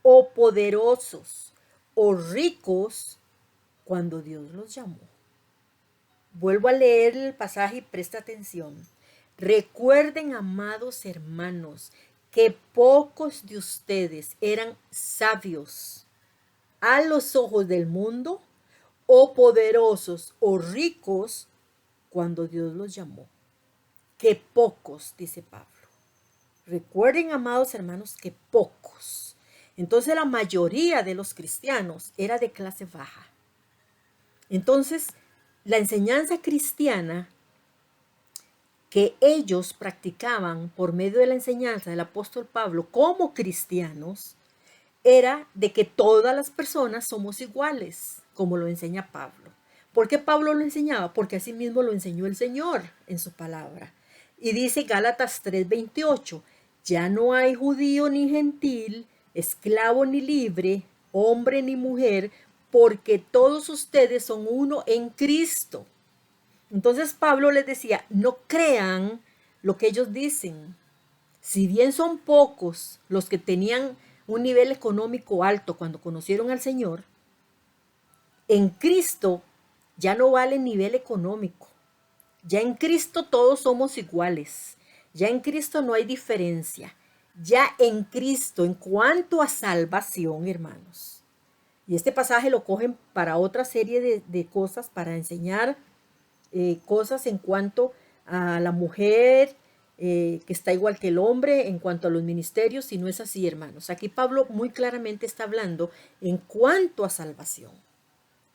o poderosos, o ricos, cuando Dios los llamó. Vuelvo a leer el pasaje y presta atención. Recuerden, amados hermanos, que pocos de ustedes eran sabios a los ojos del mundo, o poderosos, o ricos, cuando Dios los llamó. Que pocos, dice Pablo. Recuerden, amados hermanos, que pocos. Entonces la mayoría de los cristianos era de clase baja. Entonces, la enseñanza cristiana que ellos practicaban por medio de la enseñanza del apóstol Pablo como cristianos era de que todas las personas somos iguales, como lo enseña Pablo. ¿Por qué Pablo lo enseñaba? Porque así mismo lo enseñó el Señor en su palabra. Y dice Gálatas 3:28, ya no hay judío ni gentil, esclavo ni libre, hombre ni mujer, porque todos ustedes son uno en Cristo. Entonces Pablo les decía, no crean lo que ellos dicen. Si bien son pocos los que tenían un nivel económico alto cuando conocieron al Señor, en Cristo ya no vale el nivel económico. Ya en Cristo todos somos iguales. Ya en Cristo no hay diferencia. Ya en Cristo, en cuanto a salvación, hermanos. Y este pasaje lo cogen para otra serie de cosas, para enseñar cosas en cuanto a la mujer, que está igual que el hombre, en cuanto a los ministerios, y no es así, hermanos. Aquí Pablo muy claramente está hablando en cuanto a salvación.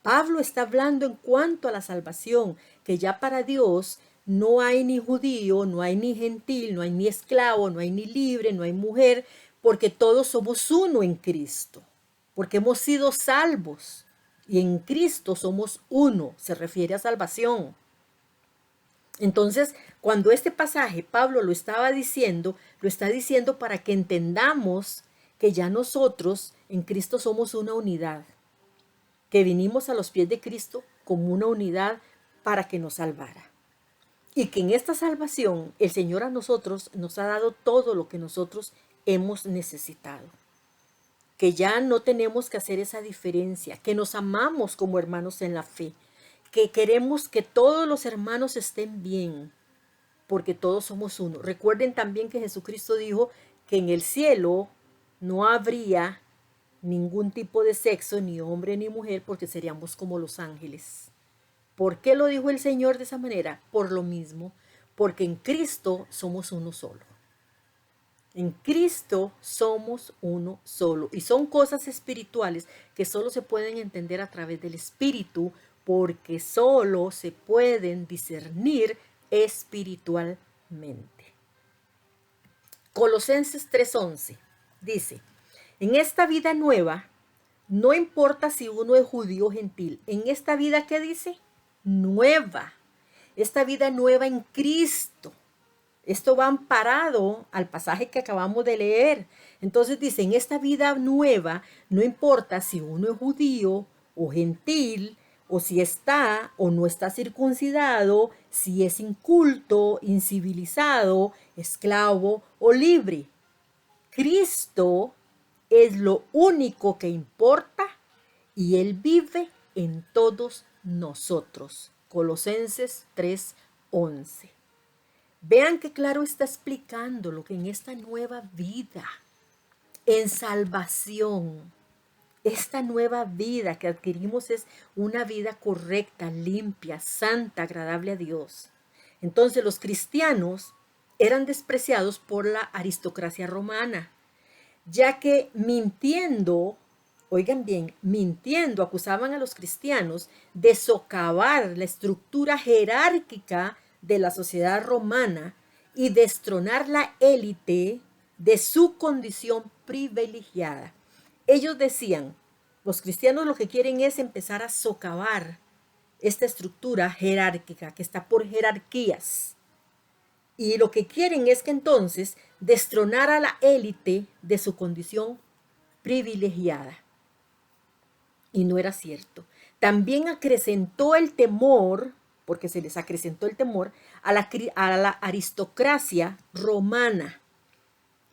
Pablo está hablando en cuanto a la salvación, que ya para Dios no hay ni judío, no hay ni gentil, no hay ni esclavo, no hay ni libre, no hay mujer, porque todos somos uno en Cristo, porque hemos sido salvos y en Cristo somos uno, se refiere a salvación. Entonces, cuando este pasaje Pablo lo estaba diciendo, lo está diciendo para que entendamos que ya nosotros en Cristo somos una unidad, que vinimos a los pies de Cristo como una unidad para que nos salvara. Y que en esta salvación el Señor a nosotros nos ha dado todo lo que nosotros hemos necesitado. Que ya no tenemos que hacer esa diferencia, que nos amamos como hermanos en la fe, que queremos que todos los hermanos estén bien, porque todos somos uno. Recuerden también que Jesucristo dijo que en el cielo no habría ningún tipo de sexo, ni hombre ni mujer, porque seríamos como los ángeles. ¿Por qué lo dijo el Señor de esa manera? Por lo mismo, porque en Cristo somos uno solo. En Cristo somos uno solo. Y son cosas espirituales que solo se pueden entender a través del Espíritu, porque solo se pueden discernir espiritualmente. Colosenses 3:11 dice, en esta vida nueva, no importa si uno es judío o gentil, en esta vida, ¿qué dice? Nueva. Esta vida nueva en Cristo. Esto va amparado al pasaje que acabamos de leer. Entonces dice, en esta vida nueva, no importa si uno es judío o gentil, o si está o no está circuncidado, si es inculto, incivilizado, esclavo o libre. Cristo es lo único que importa y Él vive en todos nosotros. Colosenses 3:11. Vean que claro está explicando lo que en esta nueva vida, en salvación, esta nueva vida que adquirimos es una vida correcta, limpia, santa, agradable a Dios. Entonces los cristianos eran despreciados por la aristocracia romana, ya que mintiendo, oigan bien, mintiendo acusaban a los cristianos de socavar la estructura jerárquica de la sociedad romana y destronar la élite de su condición privilegiada. Ellos decían, los cristianos lo que quieren es empezar a socavar esta estructura jerárquica que está por jerarquías. Y lo que quieren es que entonces destronar a la élite de su condición privilegiada. Y no era cierto. También acrecentó el temor, porque se les acrecentó el temor, a la aristocracia romana.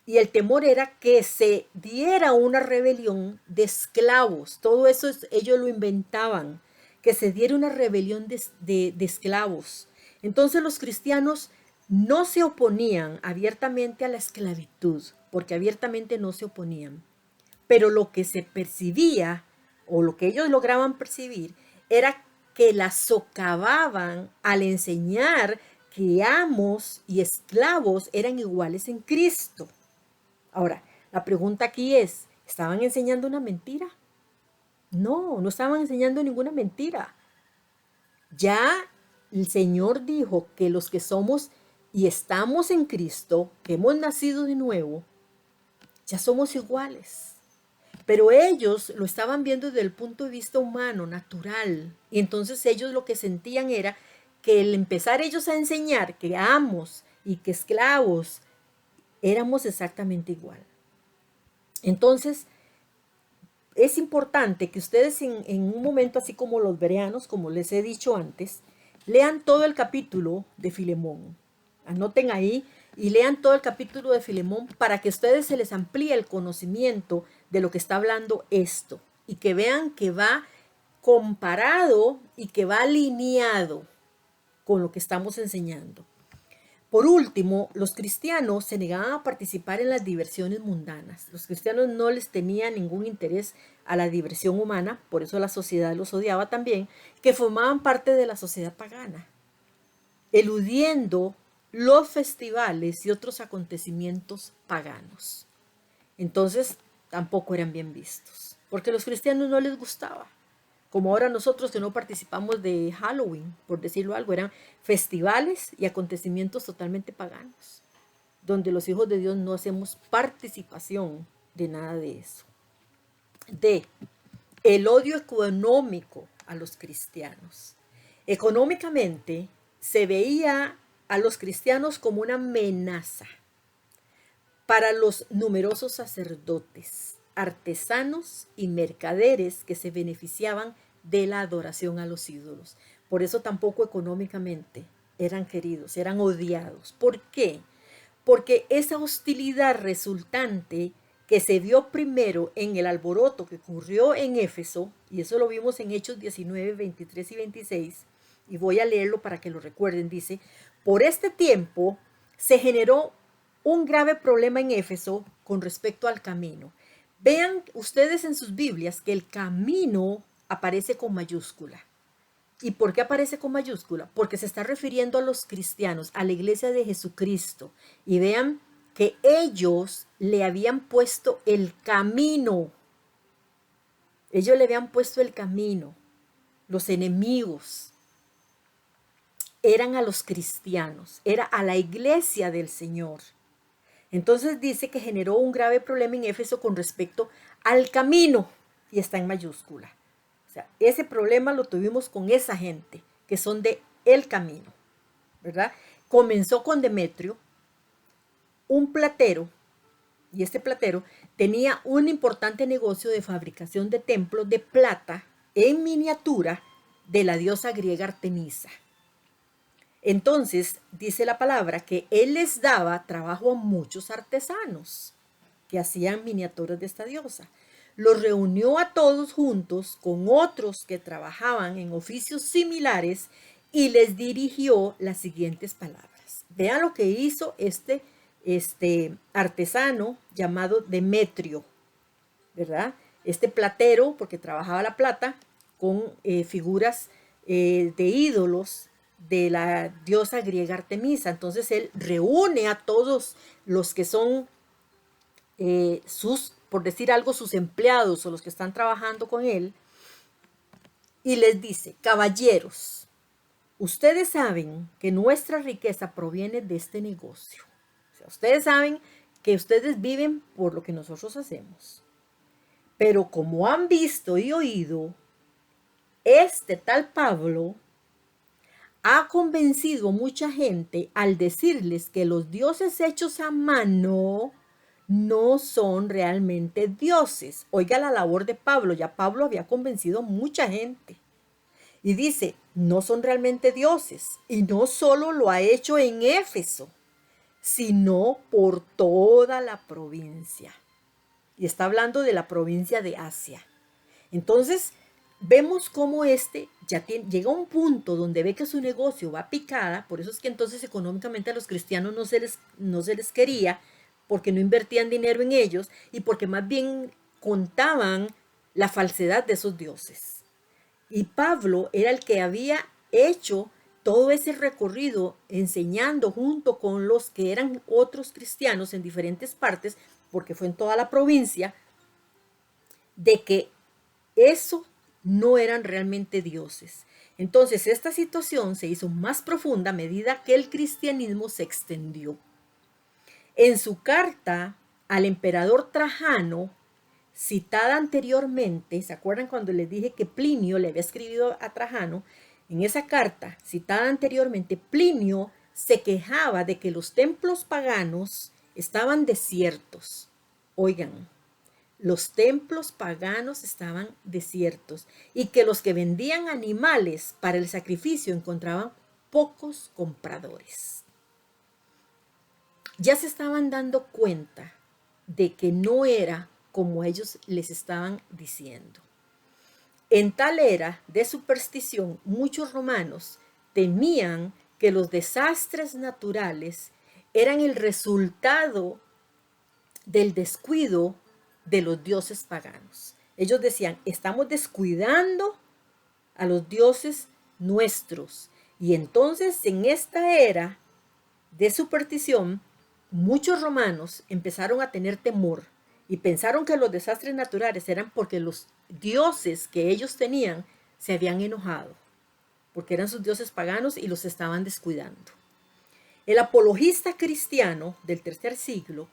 Y el temor era que se diera una rebelión de esclavos. Todo eso ellos lo inventaban, que se diera una rebelión de esclavos. Entonces los cristianos no se oponían abiertamente a la esclavitud, porque abiertamente no se oponían. Pero lo que se percibía, o lo que ellos lograban percibir, era que la socavaban al enseñar que amos y esclavos eran iguales en Cristo. Ahora, la pregunta aquí es, ¿estaban enseñando una mentira? No, no estaban enseñando ninguna mentira. Ya el Señor dijo que los que somos y estamos en Cristo, que hemos nacido de nuevo, ya somos iguales. Pero ellos lo estaban viendo desde el punto de vista humano, natural. Y entonces ellos lo que sentían era que el empezar ellos a enseñar que amos y que esclavos éramos exactamente igual. Entonces, es importante que ustedes en un momento así como los bereanos, como les he dicho antes, lean todo el capítulo de Filemón. Anoten ahí y lean todo el capítulo de Filemón para que a ustedes se les amplíe el conocimiento de lo que está hablando esto y que vean que va comparado y que va alineado con lo que estamos enseñando. Por último, los cristianos se negaban a participar en las diversiones mundanas. Los cristianos no les tenían ningún interés a la diversión humana, por eso la sociedad los odiaba también, que formaban parte de la sociedad pagana, eludiendo los festivales y otros acontecimientos paganos. Entonces, tampoco eran bien vistos, porque a los cristianos no les gustaba. Como ahora nosotros que no participamos de Halloween, por decirlo algo, eran festivales y acontecimientos totalmente paganos, donde los hijos de Dios no hacemos participación de nada de eso. D. El odio económico a los cristianos. Económicamente se veía a los cristianos como una amenaza para los numerosos sacerdotes, artesanos y mercaderes que se beneficiaban de la adoración a los ídolos. Por eso tampoco económicamente eran queridos, eran odiados. ¿Por qué? Porque esa hostilidad resultante que se vio primero en el alboroto que ocurrió en Éfeso, y eso lo vimos en Hechos 19, 23 y 26, y voy a leerlo para que lo recuerden, dice, por este tiempo se generó un grave problema en Éfeso con respecto al camino. Vean ustedes en sus Biblias que el camino aparece con mayúscula. ¿Y por qué aparece con mayúscula? Porque se está refiriendo a los cristianos, a la iglesia de Jesucristo. Y vean que ellos le habían puesto el camino. Ellos le habían puesto el camino. Los enemigos eran a los cristianos, era a la iglesia del Señor. Entonces dice que generó un grave problema en Éfeso con respecto al camino, y está en mayúscula. O sea, ese problema lo tuvimos con esa gente, que son de el camino, ¿verdad? Comenzó con Demetrio, un platero, y este platero tenía un importante negocio de fabricación de templos de plata en miniatura de la diosa griega Artemisa. Entonces, dice la palabra que él les daba trabajo a muchos artesanos que hacían miniaturas de esta diosa. Los reunió a todos juntos con otros que trabajaban en oficios similares y les dirigió las siguientes palabras. Vean lo que hizo este artesano llamado Demetrio, ¿verdad? Este platero, porque trabajaba la plata con figuras de ídolos de la diosa griega Artemisa. Entonces él reúne a todos los que son por decir algo, sus empleados o los que están trabajando con él, y les dice: caballeros, ustedes saben que nuestra riqueza proviene de este negocio. O sea, ustedes saben que ustedes viven por lo que nosotros hacemos. Pero como han visto y oído, este tal Pablo ha convencido a mucha gente al decirles que los dioses hechos a mano no son realmente dioses. Oiga la labor de Pablo, ya Pablo había convencido a mucha gente. Y dice, no son realmente dioses. Y no solo lo ha hecho en Éfeso, sino por toda la provincia. Y está hablando de la provincia de Asia. Entonces, vemos cómo llega a un punto donde ve que su negocio va a picada. Por eso es que entonces económicamente a los cristianos no se les quería, porque no invertían dinero en ellos y porque más bien contaban la falsedad de esos dioses. Y Pablo era el que había hecho todo ese recorrido enseñando junto con los que eran otros cristianos en diferentes partes, porque fue en toda la provincia, de que eso no eran realmente dioses. Entonces esta situación se hizo más profunda a medida que el cristianismo se extendió. En su carta al emperador Trajano, citada anteriormente, ¿se acuerdan cuando les dije que Plinio le había escribido a Trajano? En esa carta citada anteriormente, Plinio se quejaba de que los templos paganos estaban desiertos. Oigan, los templos paganos estaban desiertos y que los que vendían animales para el sacrificio encontraban pocos compradores. Ya se estaban dando cuenta de que no era como ellos les estaban diciendo. En tal era de superstición, muchos romanos temían que los desastres naturales eran el resultado del descuido de los dioses paganos. Ellos decían, estamos descuidando a los dioses nuestros. Y entonces en esta era de superstición, muchos romanos empezaron a tener temor y pensaron que los desastres naturales eran porque los dioses que ellos tenían se habían enojado, porque eran sus dioses paganos y los estaban descuidando. El apologista cristiano del tercer siglo,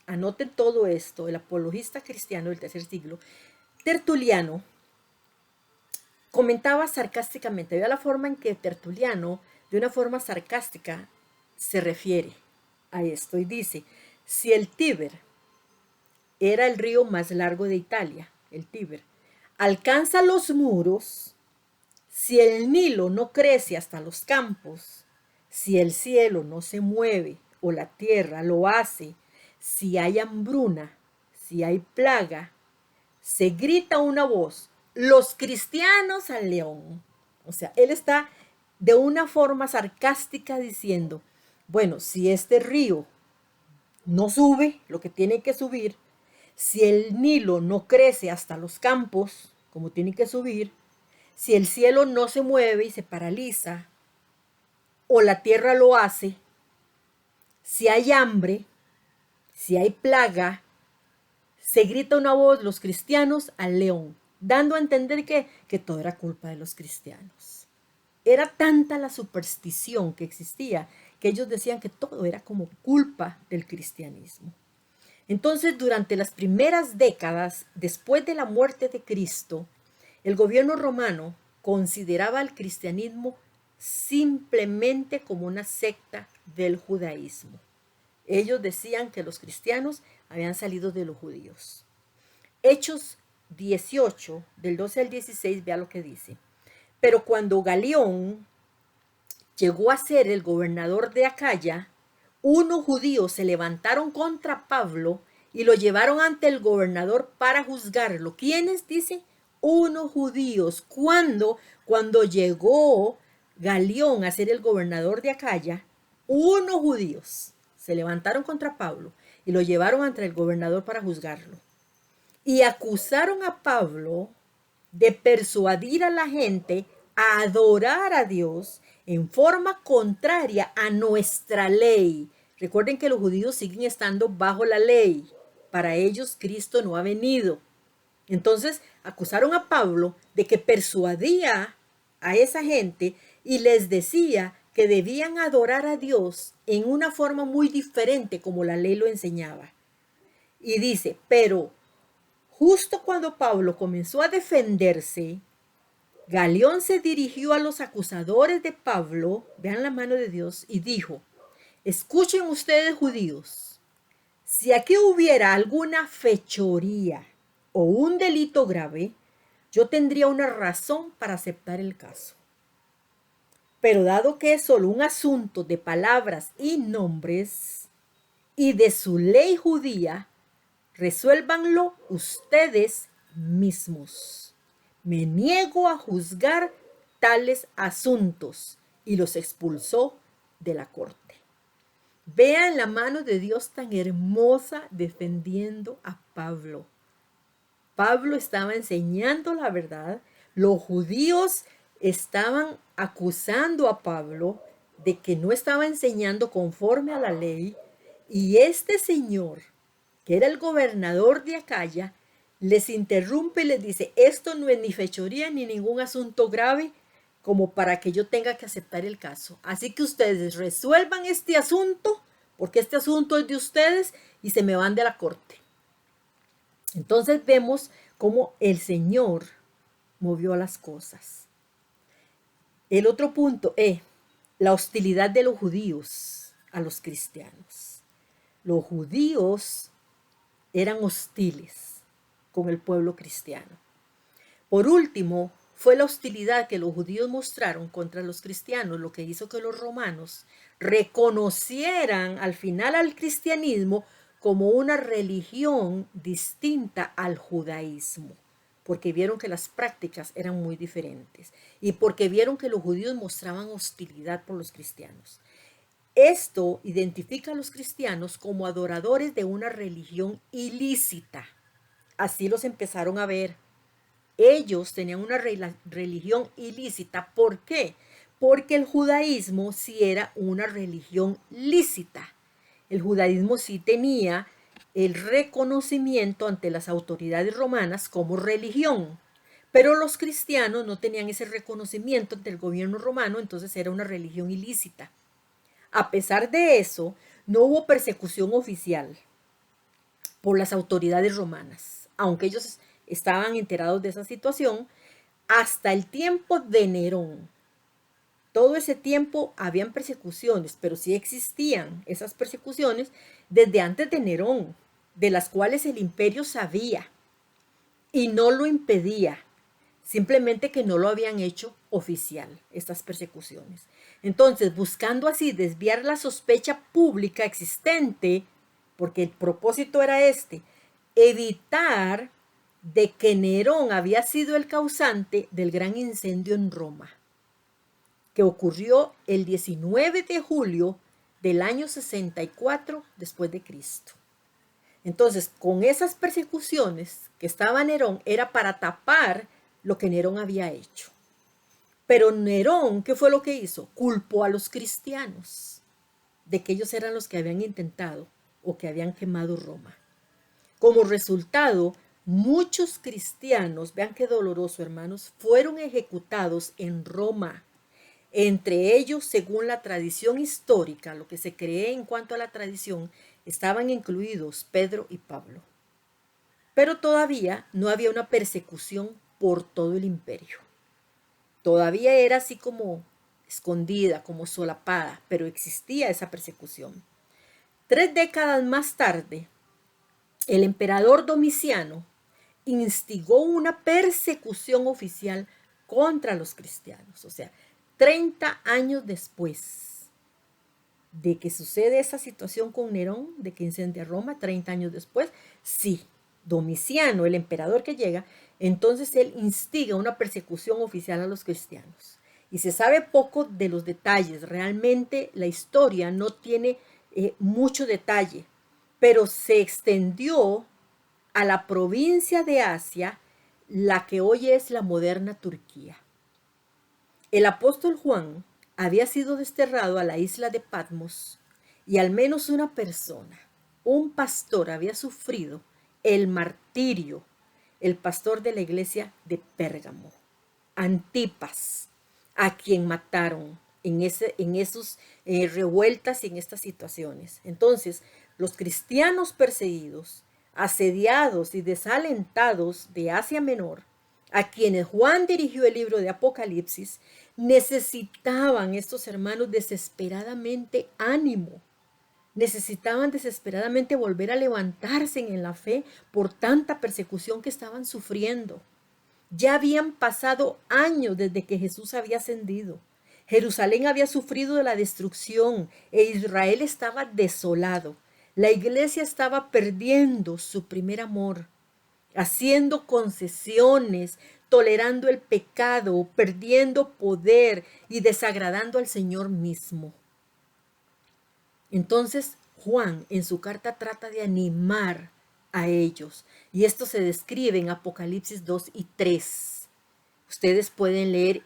anoten todo esto, el apologista cristiano del tercer siglo, Tertuliano, comentaba sarcásticamente, vea la forma en que Tertuliano, de una forma sarcástica, se refiere a esto y dice, si el Tíber era el río más largo de Italia, el Tíber, alcanza los muros, si el Nilo no crece hasta los campos, si el cielo no se mueve o la tierra lo hace, si hay hambruna, si hay plaga, se grita una voz, los cristianos al león. O sea, él está de una forma sarcástica diciendo, bueno, si este río no sube lo que tiene que subir, si el Nilo no crece hasta los campos, como tiene que subir, si el cielo no se mueve y se paraliza, o la tierra lo hace, si hay hambre, si hay plaga, se grita una voz los cristianos al león, dando a entender que todo era culpa de los cristianos. Era tanta la superstición que existía que ellos decían que todo era como culpa del cristianismo. Entonces, durante las primeras décadas después de la muerte de Cristo, el gobierno romano consideraba al cristianismo simplemente como una secta del judaísmo. Ellos decían que los cristianos habían salido de los judíos. Hechos 18, del 12 al 16, vea lo que dice. Pero cuando Galión llegó a ser el gobernador de Acaya, unos judíos se levantaron contra Pablo y lo llevaron ante el gobernador para juzgarlo. ¿Quiénes? Dice, unos judíos. ¿Cuándo? Cuando llegó Galión a ser el gobernador de Acaya, unos judíos se levantaron contra Pablo y lo llevaron ante el gobernador para juzgarlo. Y acusaron a Pablo de persuadir a la gente a adorar a Dios en forma contraria a nuestra ley. Recuerden que los judíos siguen estando bajo la ley. Para ellos Cristo no ha venido. Entonces acusaron a Pablo de que persuadía a esa gente y les decía que debían adorar a Dios en una forma muy diferente como la ley lo enseñaba. Y dice, pero justo cuando Pablo comenzó a defenderse, Galión se dirigió a los acusadores de Pablo, vean la mano de Dios, y dijo, escuchen ustedes judíos, si aquí hubiera alguna fechoría o un delito grave, yo tendría una razón para aceptar el caso. Pero dado que es solo un asunto de palabras y nombres y de su ley judía, resuélvanlo ustedes mismos. Me niego a juzgar tales asuntos. Y los expulsó de la corte. Vean la mano de Dios tan hermosa defendiendo a Pablo. Pablo estaba enseñando la verdad. Los judíos estaban acusando a Pablo de que no estaba enseñando conforme a la ley. Y este señor, que era el gobernador de Acaya, les interrumpe y les dice, esto no es ni fechoría ni ningún asunto grave como para que yo tenga que aceptar el caso. Así que ustedes resuelvan este asunto, porque este asunto es de ustedes y se me van de la corte. Entonces vemos cómo el Señor movió las cosas. El otro punto es la hostilidad de los judíos a los cristianos. Los judíos eran hostiles con el pueblo cristiano. Por último, fue la hostilidad que los judíos mostraron contra los cristianos lo que hizo que los romanos reconocieran al final al cristianismo como una religión distinta al judaísmo, porque vieron que las prácticas eran muy diferentes y porque vieron que los judíos mostraban hostilidad por los cristianos. Esto identifica a los cristianos como adoradores de una religión ilícita. Así los empezaron a ver. Ellos tenían una religión ilícita. ¿Por qué? Porque el judaísmo sí era una religión lícita. El judaísmo sí tenía el reconocimiento ante las autoridades romanas como religión. Pero los cristianos no tenían ese reconocimiento ante el gobierno romano, entonces era una religión ilícita. A pesar de eso, no hubo persecución oficial por las autoridades romanas, aunque ellos estaban enterados de esa situación, hasta el tiempo de Nerón. Todo ese tiempo habían persecuciones, pero sí existían esas persecuciones desde antes de Nerón, de las cuales el imperio sabía y no lo impedía, simplemente que no lo habían hecho oficial, estas persecuciones. Entonces, buscando así desviar la sospecha pública existente, porque el propósito era evitar de que Nerón había sido el causante del gran incendio en Roma, que ocurrió el 19 de julio del año 64 después de Cristo. Entonces, con esas persecuciones que estaba Nerón, era para tapar lo que Nerón había hecho. Pero Nerón, ¿qué fue lo que hizo? Culpó a los cristianos de que ellos eran los que habían intentado o que habían quemado Roma. Como resultado, muchos cristianos, vean qué doloroso, hermanos, fueron ejecutados en Roma. Entre ellos, según la tradición histórica, lo que se cree en cuanto a la tradición, estaban incluidos Pedro y Pablo. Pero todavía no había una persecución por todo el imperio. Todavía era así como escondida, como solapada, pero existía esa persecución. 3 décadas más tarde, el emperador Domiciano instigó una persecución oficial contra los cristianos. O sea, 30 años después de que sucede esa situación con Nerón, de que incendia Roma, 30 años después, sí, Domiciano, el emperador que llega, entonces él instiga una persecución oficial a los cristianos. Y se sabe poco de los detalles, realmente la historia no tiene mucho detalle, pero se extendió a la provincia de Asia, la que hoy es la moderna Turquía. El apóstol Juan había sido desterrado a la isla de Patmos y al menos una persona, un pastor, había sufrido el martirio, el pastor de la iglesia de Pérgamo, Antipas, a quien mataron en esos revueltas y en estas situaciones. Entonces, los cristianos perseguidos, asediados y desalentados de Asia Menor, a quienes Juan dirigió el libro de Apocalipsis, necesitaban estos hermanos desesperadamente ánimo. Necesitaban desesperadamente volver a levantarse en la fe por tanta persecución que estaban sufriendo. Ya habían pasado años desde que Jesús había ascendido. Jerusalén había sufrido de la destrucción e Israel estaba desolado. La iglesia estaba perdiendo su primer amor, haciendo concesiones, tolerando el pecado, perdiendo poder y desagradando al Señor mismo. Entonces Juan en su carta trata de animar a ellos y esto se describe en Apocalipsis 2 y 3. Ustedes pueden leer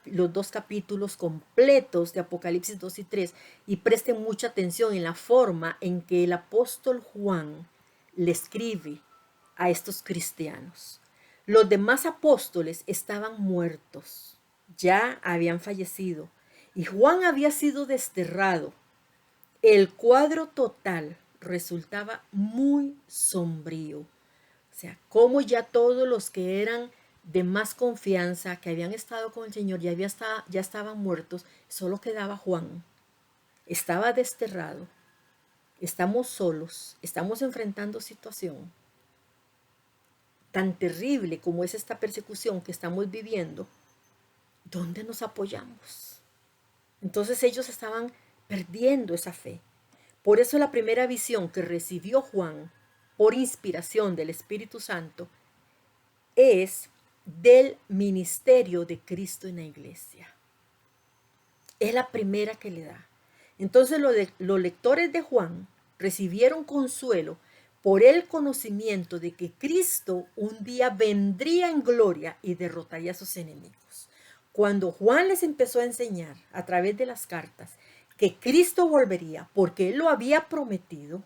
los 2 capítulos completos de Apocalipsis 2 y 3 y presten mucha atención en la forma en que el apóstol Juan le escribe a estos cristianos. Los demás apóstoles estaban muertos, ya habían fallecido y Juan había sido desterrado. El cuadro total resultaba muy sombrío. O sea, como ya todos los que eran de más confianza, que habían estado con el Señor, ya estaban muertos, solo quedaba Juan. Estaba desterrado. Estamos solos, estamos enfrentando situación tan terrible como es esta persecución que estamos viviendo. ¿Dónde nos apoyamos? Entonces ellos estaban perdiendo esa fe. Por eso la primera visión que recibió Juan por inspiración del Espíritu Santo es del ministerio de Cristo en la iglesia. Es la primera que le da. Entonces los lectores de Juan recibieron consuelo por el conocimiento de que Cristo un día vendría en gloria y derrotaría a sus enemigos. Cuando Juan les empezó a enseñar a través de las cartas que Cristo volvería porque Él lo había prometido,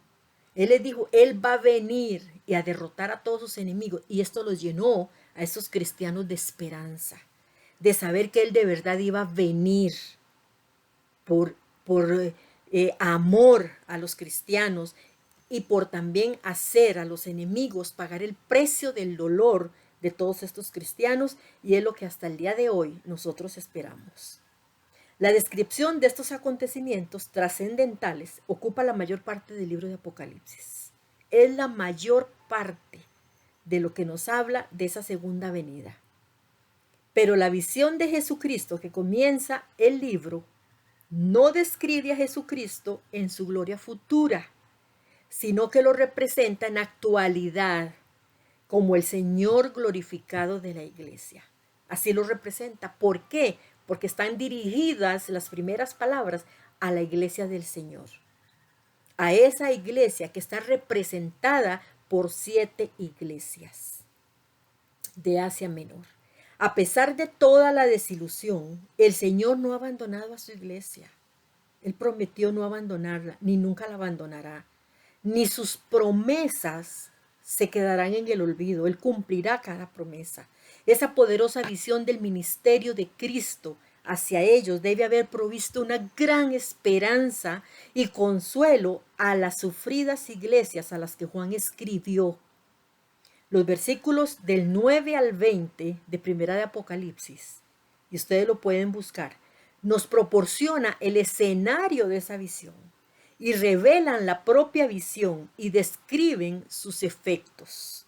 Él les dijo, Él va a venir y a derrotar a todos sus enemigos. Y esto los llenó a esos cristianos de esperanza, de saber que Él de verdad iba a venir por amor a los cristianos y por también hacer a los enemigos pagar el precio del dolor de todos estos cristianos, y es lo que hasta el día de hoy nosotros esperamos. La descripción de estos acontecimientos trascendentales ocupa la mayor parte del libro de Apocalipsis. Es la mayor parte de lo que nos habla de esa segunda venida. Pero la visión de Jesucristo que comienza el libro no describe a Jesucristo en su gloria futura, sino que lo representa en actualidad como el Señor glorificado de la iglesia. Así lo representa. ¿Por qué? Porque están dirigidas las primeras palabras a la iglesia del Señor, a esa iglesia que está representada por 7 iglesias de Asia Menor. A pesar de toda la desilusión, el Señor no ha abandonado a su iglesia. Él prometió no abandonarla, ni nunca la abandonará. Ni sus promesas se quedarán en el olvido. Él cumplirá cada promesa. Esa poderosa visión del ministerio de Cristo hacia ellos debe haber provisto una gran esperanza y consuelo a las sufridas iglesias a las que Juan escribió. Los versículos del 9 al 20 de Primera de Apocalipsis, y ustedes lo pueden buscar, nos proporciona el escenario de esa visión y revelan la propia visión y describen sus efectos.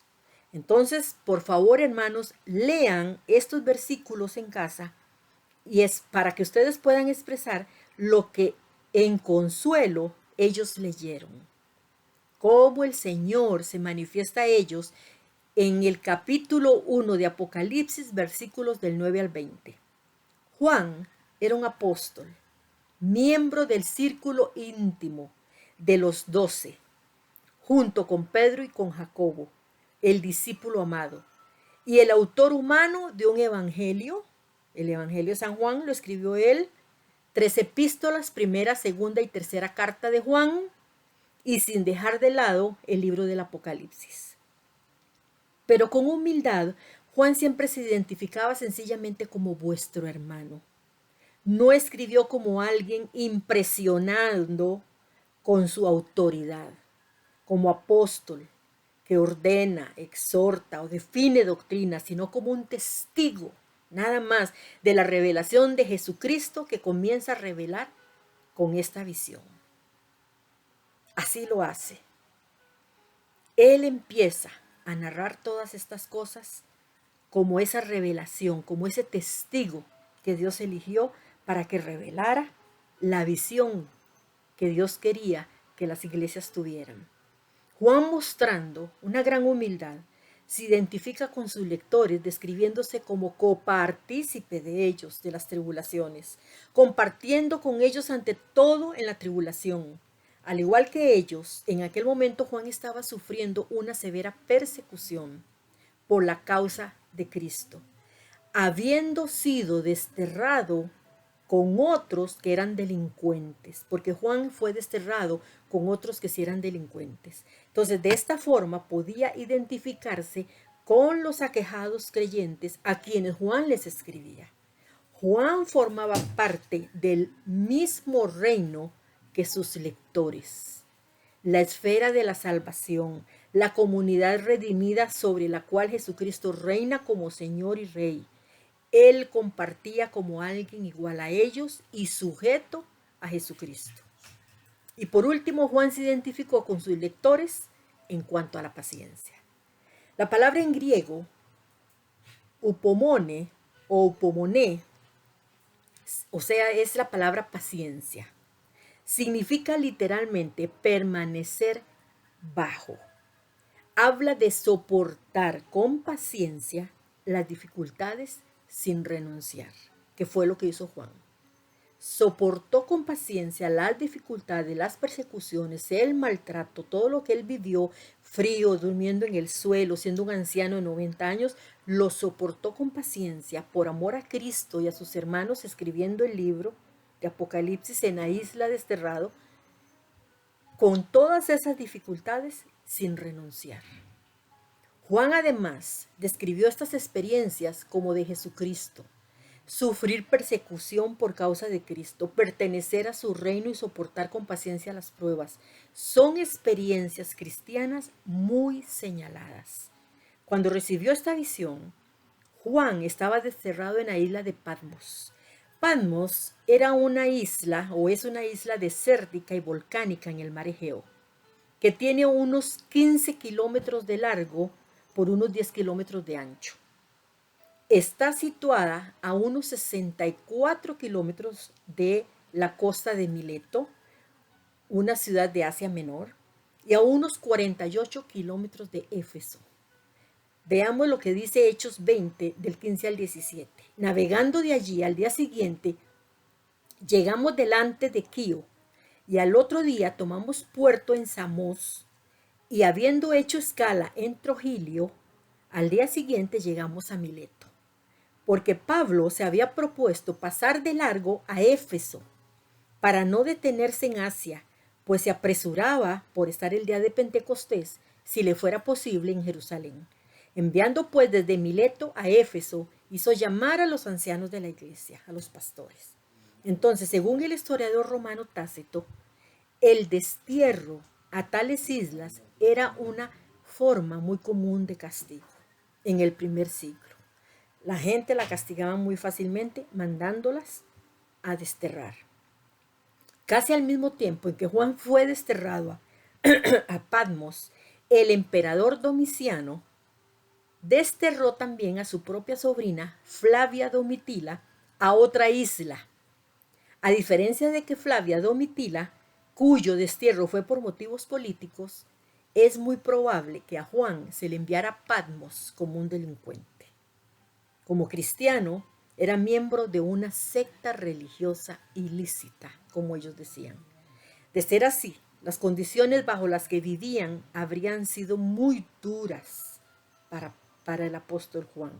Entonces, por favor, hermanos, lean estos versículos en casa y es para que ustedes puedan expresar lo que en consuelo ellos leyeron. Cómo el Señor se manifiesta a ellos en el capítulo 1 de Apocalipsis, versículos del 9 al 20. Juan era un apóstol, miembro del círculo íntimo de los 12, junto con Pedro y con Jacobo, el discípulo amado, y el autor humano de un evangelio. El evangelio de San Juan lo escribió él, 3 epístolas, primera, segunda y tercera carta de Juan, y sin dejar de lado el libro del Apocalipsis. Pero con humildad, Juan siempre se identificaba sencillamente como vuestro hermano. No escribió como alguien impresionando con su autoridad, como apóstol que ordena, exhorta o define doctrina, sino como un testigo, nada más, de la revelación de Jesucristo que comienza a revelar con esta visión. Así lo hace. Él empieza a narrar todas estas cosas como esa revelación, como ese testigo que Dios eligió para que revelara la visión que Dios quería que las iglesias tuvieran. Juan, mostrando una gran humildad, se identifica con sus lectores, describiéndose como copartícipe de ellos, de las tribulaciones, compartiendo con ellos ante todo en la tribulación. Al igual que ellos, en aquel momento Juan estaba sufriendo una severa persecución por la causa de Cristo, habiendo sido desterrado con otros que eran delincuentes, porque Juan fue desterrado con otros que sí eran delincuentes. Entonces, de esta forma podía identificarse con los aquejados creyentes a quienes Juan les escribía. Juan formaba parte del mismo reino que sus lectores, la esfera de la salvación, la comunidad redimida sobre la cual Jesucristo reina como Señor y Rey. Él compartía como alguien igual a ellos y sujeto a Jesucristo. Y por último, Juan se identificó con sus lectores en cuanto a la paciencia. La palabra en griego, upomone o upomone, o sea, es la palabra paciencia. Significa literalmente permanecer bajo. Habla de soportar con paciencia las dificultades sin renunciar, que fue lo que hizo Juan. Soportó con paciencia las dificultades, las persecuciones, el maltrato, todo lo que él vivió, frío, durmiendo en el suelo, siendo un anciano de 90 años, lo soportó con paciencia por amor a Cristo y a sus hermanos, escribiendo el libro de Apocalipsis en la isla desterrado, con todas esas dificultades sin renunciar. Juan además describió estas experiencias como de Jesucristo. Sufrir persecución por causa de Cristo, pertenecer a su reino y soportar con paciencia las pruebas, son experiencias cristianas muy señaladas. Cuando recibió esta visión, Juan estaba desterrado en la isla de Patmos. Patmos era una isla o es una isla desértica y volcánica en el mar Egeo, que tiene unos 15 kilómetros de largo por unos 10 kilómetros de ancho. Está situada a unos 64 kilómetros de la costa de Mileto, una ciudad de Asia Menor, y a unos 48 kilómetros de Éfeso. Veamos lo que dice Hechos 20, del 15 al 17. Navegando de allí al día siguiente, llegamos delante de Quío, y al otro día tomamos puerto en Samos, y habiendo hecho escala en Trogilio, al día siguiente llegamos a Mileto, porque Pablo se había propuesto pasar de largo a Éfeso, para no detenerse en Asia, pues se apresuraba por estar el día de Pentecostés, si le fuera posible, en Jerusalén. Enviando pues desde Mileto a Éfeso, hizo llamar a los ancianos de la iglesia, a los pastores. Entonces, según el historiador romano Tácito, el destierro a tales islas era una forma muy común de castigo en el primer siglo. La gente la castigaba muy fácilmente mandándolas a desterrar. Casi al mismo tiempo en que Juan fue desterrado a Patmos, el emperador Domiciano desterró también a su propia sobrina, Flavia Domitila, a otra isla. A diferencia de que Flavia Domitila, cuyo destierro fue por motivos políticos, es muy probable que a Juan se le enviara a Patmos como un delincuente. Como cristiano, era miembro de una secta religiosa ilícita, como ellos decían. De ser así, las condiciones bajo las que vivían habrían sido muy duras para el apóstol Juan.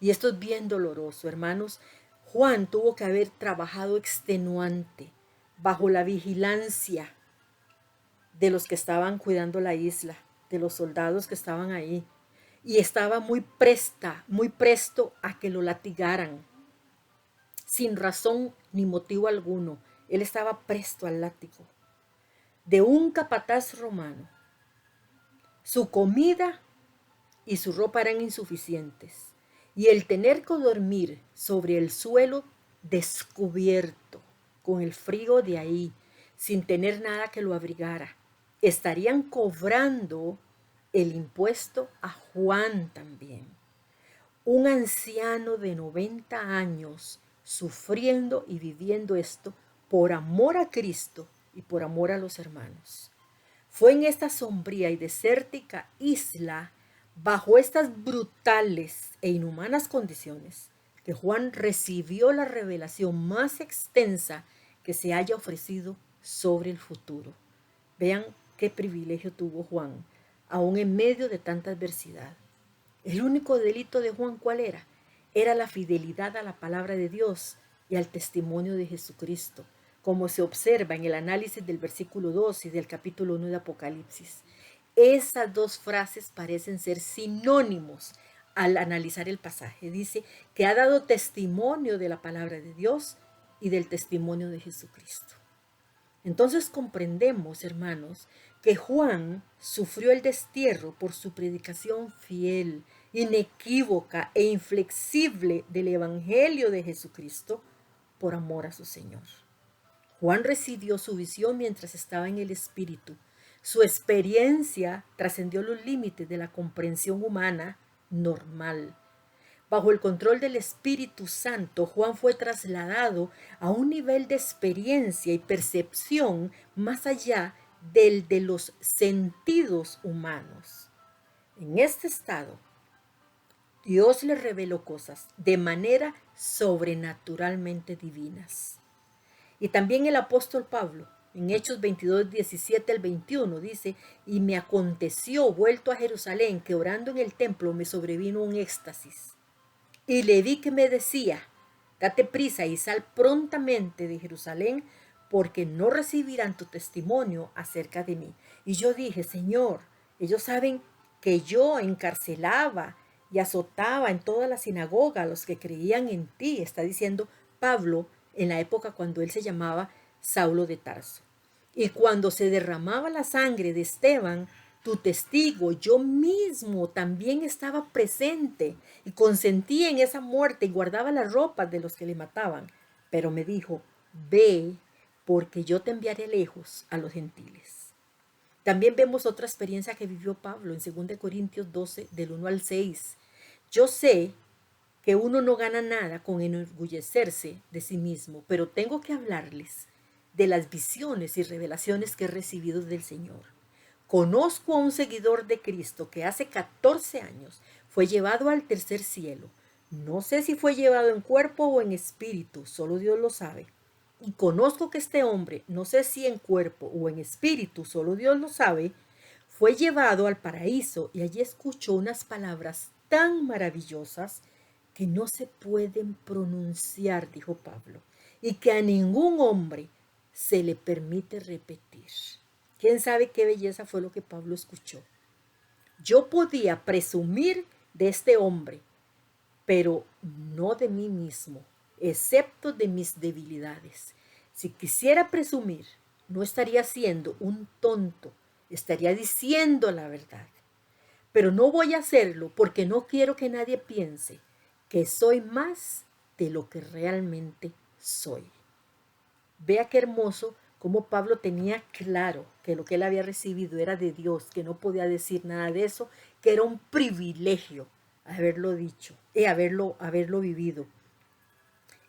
Y esto es bien doloroso, hermanos. Juan tuvo que haber trabajado extenuante bajo la vigilancia de los que estaban cuidando la isla, de los soldados que estaban ahí. Y estaba muy presto a que lo latigaran, sin razón ni motivo alguno. Él estaba presto al látigo de un capataz romano. Su comida y su ropa eran insuficientes, y el tener que dormir sobre el suelo descubierto, con el frío de ahí, sin tener nada que lo abrigara, estarían cobrando el impuesto a Juan también, un anciano de 90 años, sufriendo y viviendo esto por amor a Cristo y por amor a los hermanos. Fue en esta sombría y desértica isla, bajo estas brutales e inhumanas condiciones, que Juan recibió la revelación más extensa que se haya ofrecido sobre el futuro. Vean qué privilegio tuvo Juan, aún en medio de tanta adversidad. El único delito de Juan, ¿cuál era? Era la fidelidad a la palabra de Dios y al testimonio de Jesucristo, como se observa en el análisis del versículo 2 y del capítulo 1 de Apocalipsis. Esas dos frases parecen ser sinónimos al analizar el pasaje. Dice que ha dado testimonio de la palabra de Dios y del testimonio de Jesucristo. Entonces comprendemos, hermanos, que Juan sufrió el destierro por su predicación fiel, inequívoca e inflexible del Evangelio de Jesucristo por amor a su Señor. Juan recibió su visión mientras estaba en el Espíritu. Su experiencia trascendió los límites de la comprensión humana normal. Bajo el control del Espíritu Santo, Juan fue trasladado a un nivel de experiencia y percepción más allá del de los sentidos humanos. En este estado, Dios le reveló cosas de manera sobrenaturalmente divinas. Y también el apóstol Pablo, en Hechos 22, 17 al 21, dice: y me aconteció, vuelto a Jerusalén, que orando en el templo me sobrevino un éxtasis. Y le vi que me decía: date prisa y sal prontamente de Jerusalén, porque no recibirán tu testimonio acerca de mí. Y yo dije: Señor, ellos saben que yo encarcelaba y azotaba en toda la sinagoga a los que creían en ti. Está diciendo Pablo en la época cuando él se llamaba Saulo de Tarso. Y cuando se derramaba la sangre de Esteban, tu testigo, yo mismo también estaba presente y consentía en esa muerte y guardaba las ropas de los que le mataban. Pero me dijo: ve, porque yo te enviaré lejos a los gentiles. También vemos otra experiencia que vivió Pablo en 2 Corintios 12, del 1 al 6. Yo sé que uno no gana nada con enorgullecerse de sí mismo, pero tengo que hablarles de las visiones y revelaciones que he recibido del Señor. Conozco a un seguidor de Cristo que hace 14 años fue llevado al tercer cielo. No sé si fue llevado en cuerpo o en espíritu, solo Dios lo sabe. y conozco que este hombre, no sé si en cuerpo o en espíritu, solo Dios lo sabe, fue llevado al paraíso y allí escuchó unas palabras tan maravillosas que no se pueden pronunciar, dijo Pablo, y que a ningún hombre se le permite repetir. ¿Quién sabe qué belleza fue lo que Pablo escuchó? Yo podía presumir de este hombre, pero no de mí mismo, excepto de mis debilidades. Si quisiera presumir, no estaría siendo un tonto, estaría diciendo la verdad. Pero no voy a hacerlo porque no quiero que nadie piense que soy más de lo que realmente soy. Vea qué hermoso cómo Pablo tenía claro que lo que él había recibido era de Dios, que no podía decir nada de eso, que era un privilegio haberlo dicho y haberlo vivido.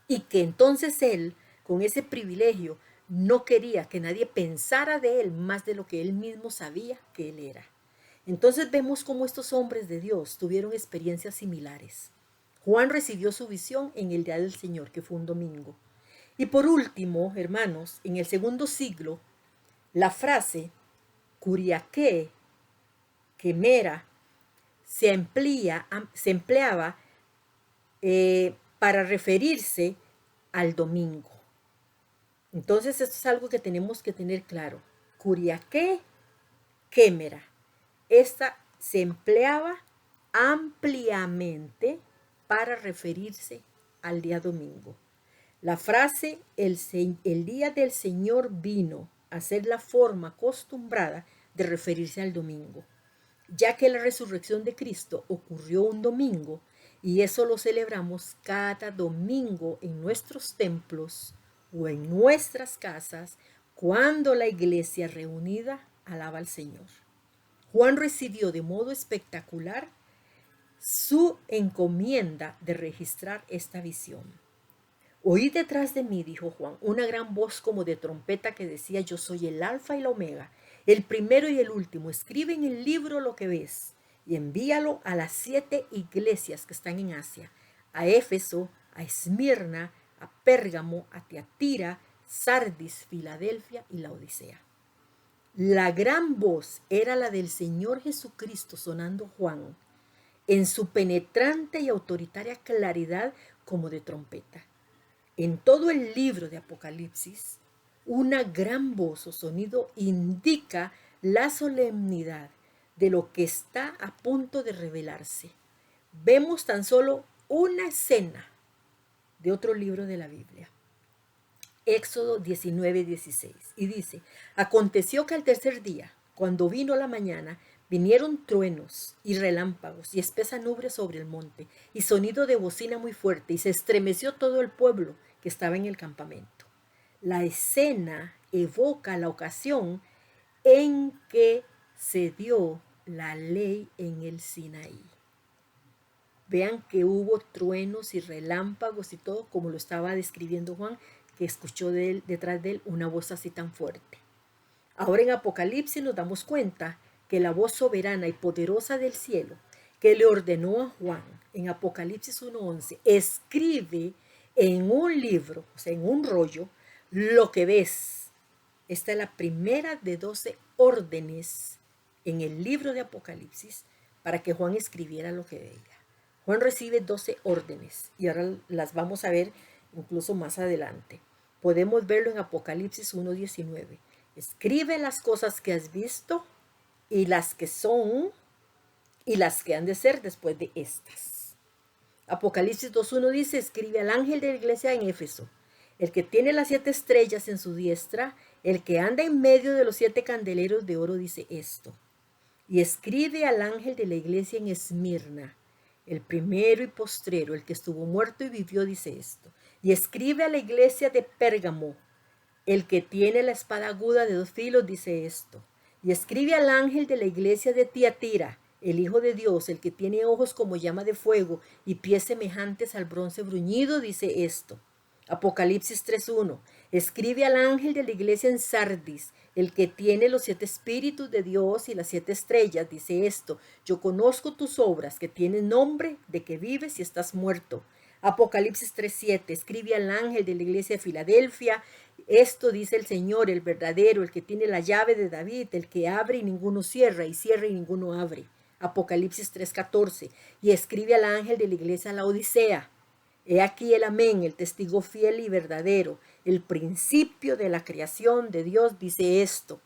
Y que entonces él, con ese privilegio, no quería que nadie pensara de él más de lo que él mismo sabía que él era. Entonces vemos cómo estos hombres de Dios tuvieron experiencias similares. Juan recibió su visión en el día del Señor, que fue un domingo. Y por último, hermanos, en el segundo siglo, la frase Curiaque, quemera, se empleaba para referirse al domingo. Entonces esto es algo que tenemos que tener claro. Curiaque, quemera. Esta se empleaba ampliamente para referirse al día domingo. La frase el día del Señor vino a ser la forma acostumbrada de referirse al domingo, ya que la resurrección de Cristo ocurrió un domingo y eso lo celebramos cada domingo en nuestros templos o en nuestras casas cuando la iglesia reunida alaba al Señor. Juan recibió de modo espectacular su encomienda de registrar esta visión. Oí detrás de mí, dijo Juan, una gran voz como de trompeta que decía: yo soy el alfa y la omega, el primero y el último. Escribe en el libro lo que ves y envíalo a las 7 iglesias que están en Asia, a Éfeso, a Esmirna, a Pérgamo, a Tiatira, Sardis, Filadelfia y Laodicea. La gran voz era la del Señor Jesucristo sonando Juan en su penetrante y autoritaria claridad como de trompeta. En todo el libro de Apocalipsis, una gran voz o sonido indica la solemnidad de lo que está a punto de revelarse. Vemos tan solo una escena de otro libro de la Biblia. Éxodo 19:16. Y dice: aconteció que al tercer día, cuando vino la mañana, vinieron truenos y relámpagos y espesa nube sobre el monte y sonido de bocina muy fuerte, y se estremeció todo el pueblo que estaba en el campamento. La escena evoca la ocasión en que se dio la ley en el Sinaí. Vean que hubo truenos y relámpagos y todo, como lo estaba describiendo Juan, que escuchó detrás de él una voz así tan fuerte. Ahora en Apocalipsis nos damos cuenta que la voz soberana y poderosa del cielo que le ordenó a Juan en Apocalipsis 1:11, escribe en un libro, o sea, en un rollo, lo que ves. Esta es la primera de 12 órdenes en el libro de Apocalipsis para que Juan escribiera lo que veía. Juan recibe 12 órdenes y ahora las vamos a ver incluso más adelante. Podemos verlo en Apocalipsis 1:19. Escribe las cosas que has visto y las que son y las que han de ser después de estas. Apocalipsis 2:1 dice: escribe al ángel de la iglesia en Éfeso, el que tiene las 7 estrellas en su diestra, el que anda en medio de los 7 candeleros de oro, dice esto. Y escribe al ángel de la iglesia en Esmirna, el primero y postrero, el que estuvo muerto y vivió, dice esto. Y escribe a la iglesia de Pérgamo, el que tiene la espada aguda de 2 filos, dice esto. Y escribe al ángel de la iglesia de Tiatira, el Hijo de Dios, el que tiene ojos como llama de fuego y pies semejantes al bronce bruñido, dice esto. Apocalipsis 3:1. Escribe al ángel de la iglesia en Sardis, el que tiene los 7 espíritus de Dios y las 7 estrellas, dice esto. Yo conozco tus obras, que tienen nombre de que vives y estás muerto. Apocalipsis 3:7, escribe al ángel de la iglesia de Filadelfia, esto dice el Señor, el verdadero, el que tiene la llave de David, el que abre y ninguno cierra, y cierra y ninguno abre. Apocalipsis 3:14, y escribe al ángel de la iglesia de la Odisea, he aquí el amén, el testigo fiel y verdadero, el principio de la creación de Dios dice esto.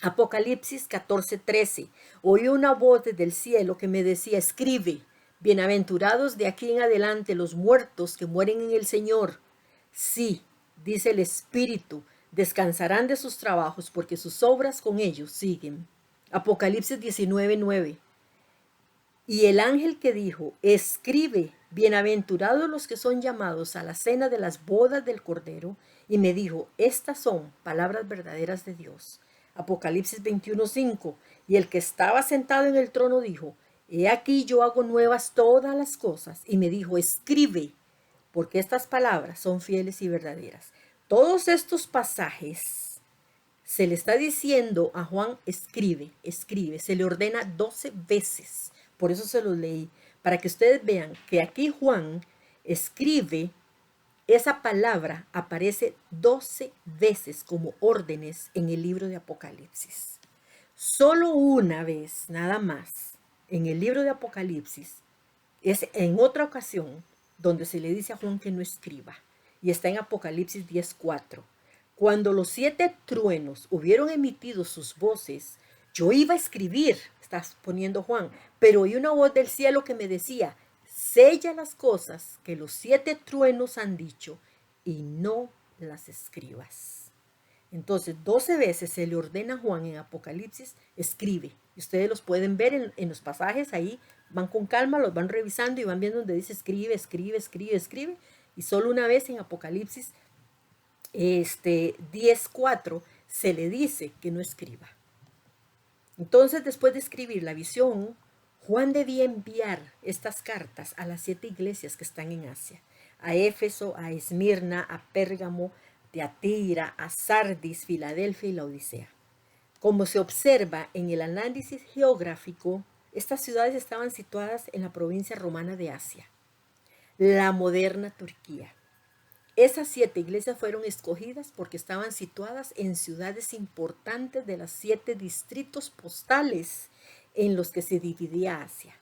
Apocalipsis 14:13, oí una voz desde el cielo que me decía, escribe, bienaventurados de aquí en adelante los muertos que mueren en el Señor. Sí, dice el Espíritu, descansarán de sus trabajos porque sus obras con ellos siguen. Apocalipsis 19:9. Y el ángel que dijo, escribe, bienaventurados los que son llamados a la cena de las bodas del Cordero, y me dijo, estas son palabras verdaderas de Dios. Apocalipsis 21:5. Y el que estaba sentado en el trono dijo, he aquí yo hago nuevas todas las cosas, y me dijo, escribe, porque estas palabras son fieles y verdaderas. Todos estos pasajes se le está diciendo a Juan, escribe, escribe, se le ordena 12 veces. Por eso se los leí, para que ustedes vean que aquí Juan escribe, esa palabra aparece 12 veces como órdenes en el libro de Apocalipsis. Solo una vez, nada más, en el libro de Apocalipsis, es en otra ocasión donde se le dice a Juan que no escriba, y está en Apocalipsis 10:4. Cuando los 7 truenos hubieron emitido sus voces, yo iba a escribir, está poniendo Juan, pero oí una voz del cielo que me decía, sella las cosas que los 7 truenos han dicho y no las escribas. Entonces, 12 veces se le ordena a Juan en Apocalipsis, escribe. Y ustedes los pueden ver en los pasajes, ahí van con calma, los van revisando y van viendo donde dice escribe, escribe, escribe, escribe. Y solo una vez en Apocalipsis 10:4 se le dice que no escriba. Entonces, después de escribir la visión, Juan debía enviar estas cartas a las 7 iglesias que están en Asia, a Éfeso, a Esmirna, a Pérgamo, Tiatira, a Sardis, Filadelfia y la Odisea. Como se observa en el análisis geográfico, estas ciudades estaban situadas en la provincia romana de Asia, la moderna Turquía. Esas 7 iglesias fueron escogidas porque estaban situadas en ciudades importantes de los 7 distritos postales en los que se dividía Asia.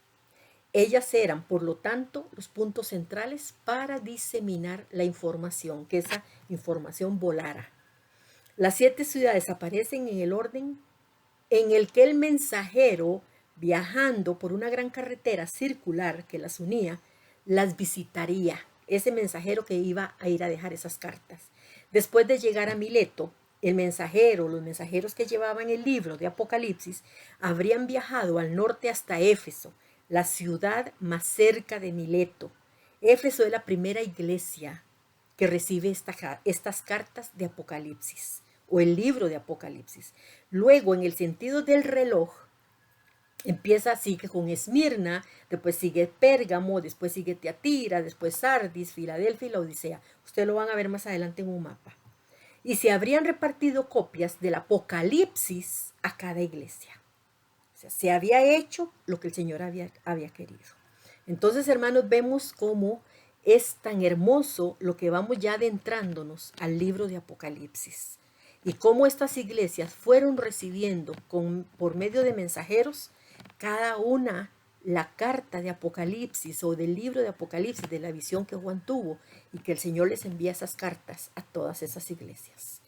Ellas eran, por lo tanto, los puntos centrales para diseminar la información, que esa información volara. Las 7 ciudades aparecen en el orden en el que el mensajero, viajando por una gran carretera circular que las unía, las visitaría. Ese mensajero que iba a ir a dejar esas cartas. Después de llegar a Mileto, el mensajero, los mensajeros que llevaban el libro de Apocalipsis, habrían viajado al norte hasta Éfeso, la ciudad más cerca de Mileto. Éfeso es la primera iglesia que recibe estas cartas de Apocalipsis, o el libro de Apocalipsis. Luego, en el sentido del reloj, sigue con Esmirna, después sigue Pérgamo, después sigue Tiatira, después Sardis, Filadelfia y la Odisea. Ustedes lo van a ver más adelante en un mapa. Y se habrían repartido copias del Apocalipsis a cada iglesia. O sea, se había hecho lo que el Señor había querido. Entonces, hermanos, vemos cómo es tan hermoso lo que vamos ya adentrándonos al libro de Apocalipsis. Y cómo estas iglesias fueron recibiendo por medio de mensajeros cada una la carta de Apocalipsis o del libro de Apocalipsis, de la visión que Juan tuvo, y que el Señor les envía esas cartas a todas esas iglesias.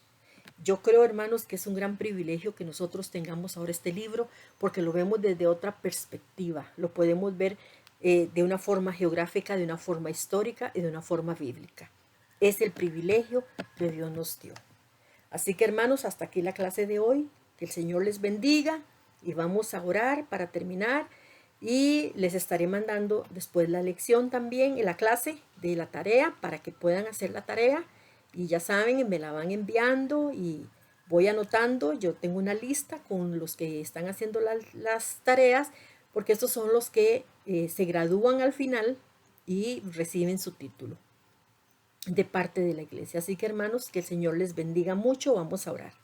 Yo creo, hermanos, que es un gran privilegio que nosotros tengamos ahora este libro, porque lo vemos desde otra perspectiva, lo podemos ver de una forma geográfica, de una forma histórica y de una forma bíblica. Es el privilegio que Dios nos dio. Así que, hermanos, hasta aquí la clase de hoy. Que el Señor les bendiga y vamos a orar para terminar. Y les estaré mandando después la lección también en la clase de la tarea para que puedan hacer la tarea. Y ya saben, me la van enviando y voy anotando. Yo tengo una lista con los que están haciendo las tareas, porque estos son los que se gradúan al final y reciben su título de parte de la iglesia. Así que, hermanos, que el Señor les bendiga mucho. Vamos a orar.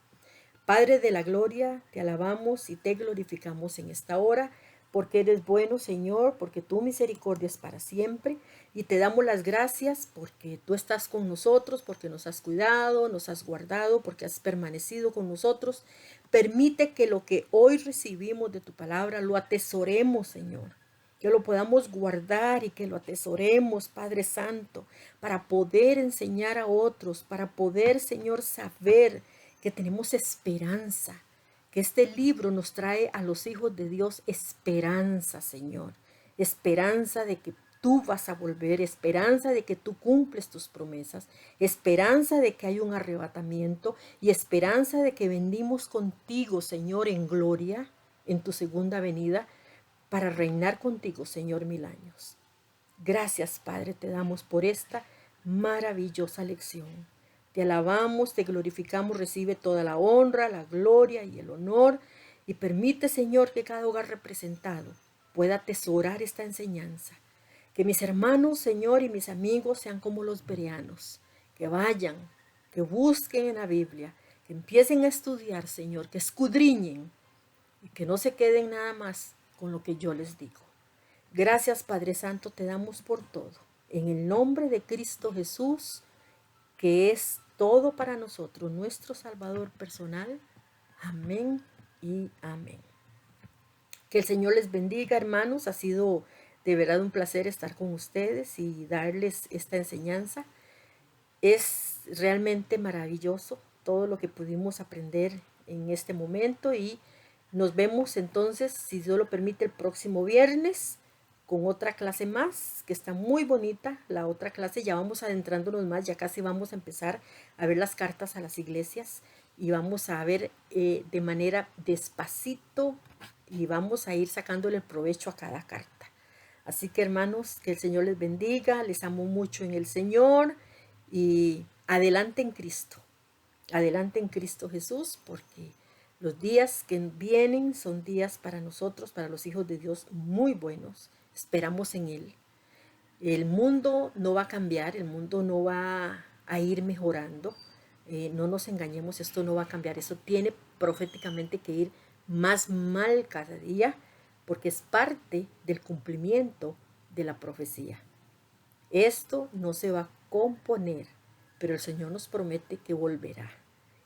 Padre de la gloria, te alabamos y te glorificamos en esta hora porque eres bueno, Señor, porque tu misericordia es para siempre. Y te damos las gracias porque tú estás con nosotros, porque nos has cuidado, nos has guardado, porque has permanecido con nosotros. Permite que lo que hoy recibimos de tu palabra lo atesoremos, Señor. Que lo podamos guardar y que lo atesoremos, Padre Santo, para poder enseñar a otros, para poder, Señor, saber que tenemos esperanza, que este libro nos trae a los hijos de Dios esperanza, Señor. Esperanza de que tú vas a volver, esperanza de que tú cumples tus promesas, esperanza de que hay un arrebatamiento y esperanza de que vendimos contigo, Señor, en gloria, en tu segunda venida, para reinar contigo, Señor, 1000 años. Gracias, Padre, te damos por esta maravillosa lección. Te alabamos, te glorificamos, recibe toda la honra, la gloria y el honor. Y permite, Señor, que cada hogar representado pueda atesorar esta enseñanza. Que mis hermanos, Señor, y mis amigos sean como los bereanos. Que vayan, que busquen en la Biblia, que empiecen a estudiar, Señor, que escudriñen y que no se queden nada más con lo que yo les digo. Gracias, Padre Santo, te damos por todo. En el nombre de Cristo Jesús, que es todo para nosotros, nuestro Salvador personal. Amén y amén. Que el Señor les bendiga, hermanos. Ha sido de verdad un placer estar con ustedes y darles esta enseñanza. Es realmente maravilloso todo lo que pudimos aprender en este momento y nos vemos entonces, si Dios lo permite, el próximo viernes con otra clase más, que está muy bonita. La otra clase ya vamos adentrándonos más, ya casi vamos a empezar a ver las cartas a las iglesias y vamos a ver de manera despacito y vamos a ir sacándole el provecho a cada carta. Así que, hermanos, que el Señor les bendiga, les amo mucho en el Señor y adelante en Cristo Jesús, porque los días que vienen son días para nosotros, para los hijos de Dios, muy buenos. Esperamos en Él. El mundo no va a cambiar, el mundo no va a ir mejorando. No nos engañemos, esto no va a cambiar. Eso tiene proféticamente que ir más mal cada día, porque es parte del cumplimiento de la profecía. Esto no se va a componer, pero el Señor nos promete que volverá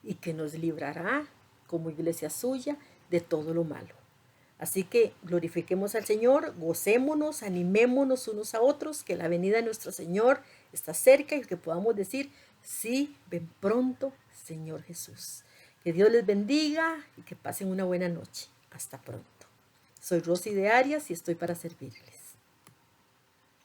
y que nos librará como iglesia suya de todo lo malo. Así que glorifiquemos al Señor, gocémonos, animémonos unos a otros, que la venida de nuestro Señor está cerca y que podamos decir, sí, ven pronto, Señor Jesús. Que Dios les bendiga y que pasen una buena noche. Hasta pronto. Soy Rosy de Arias y estoy para servirles.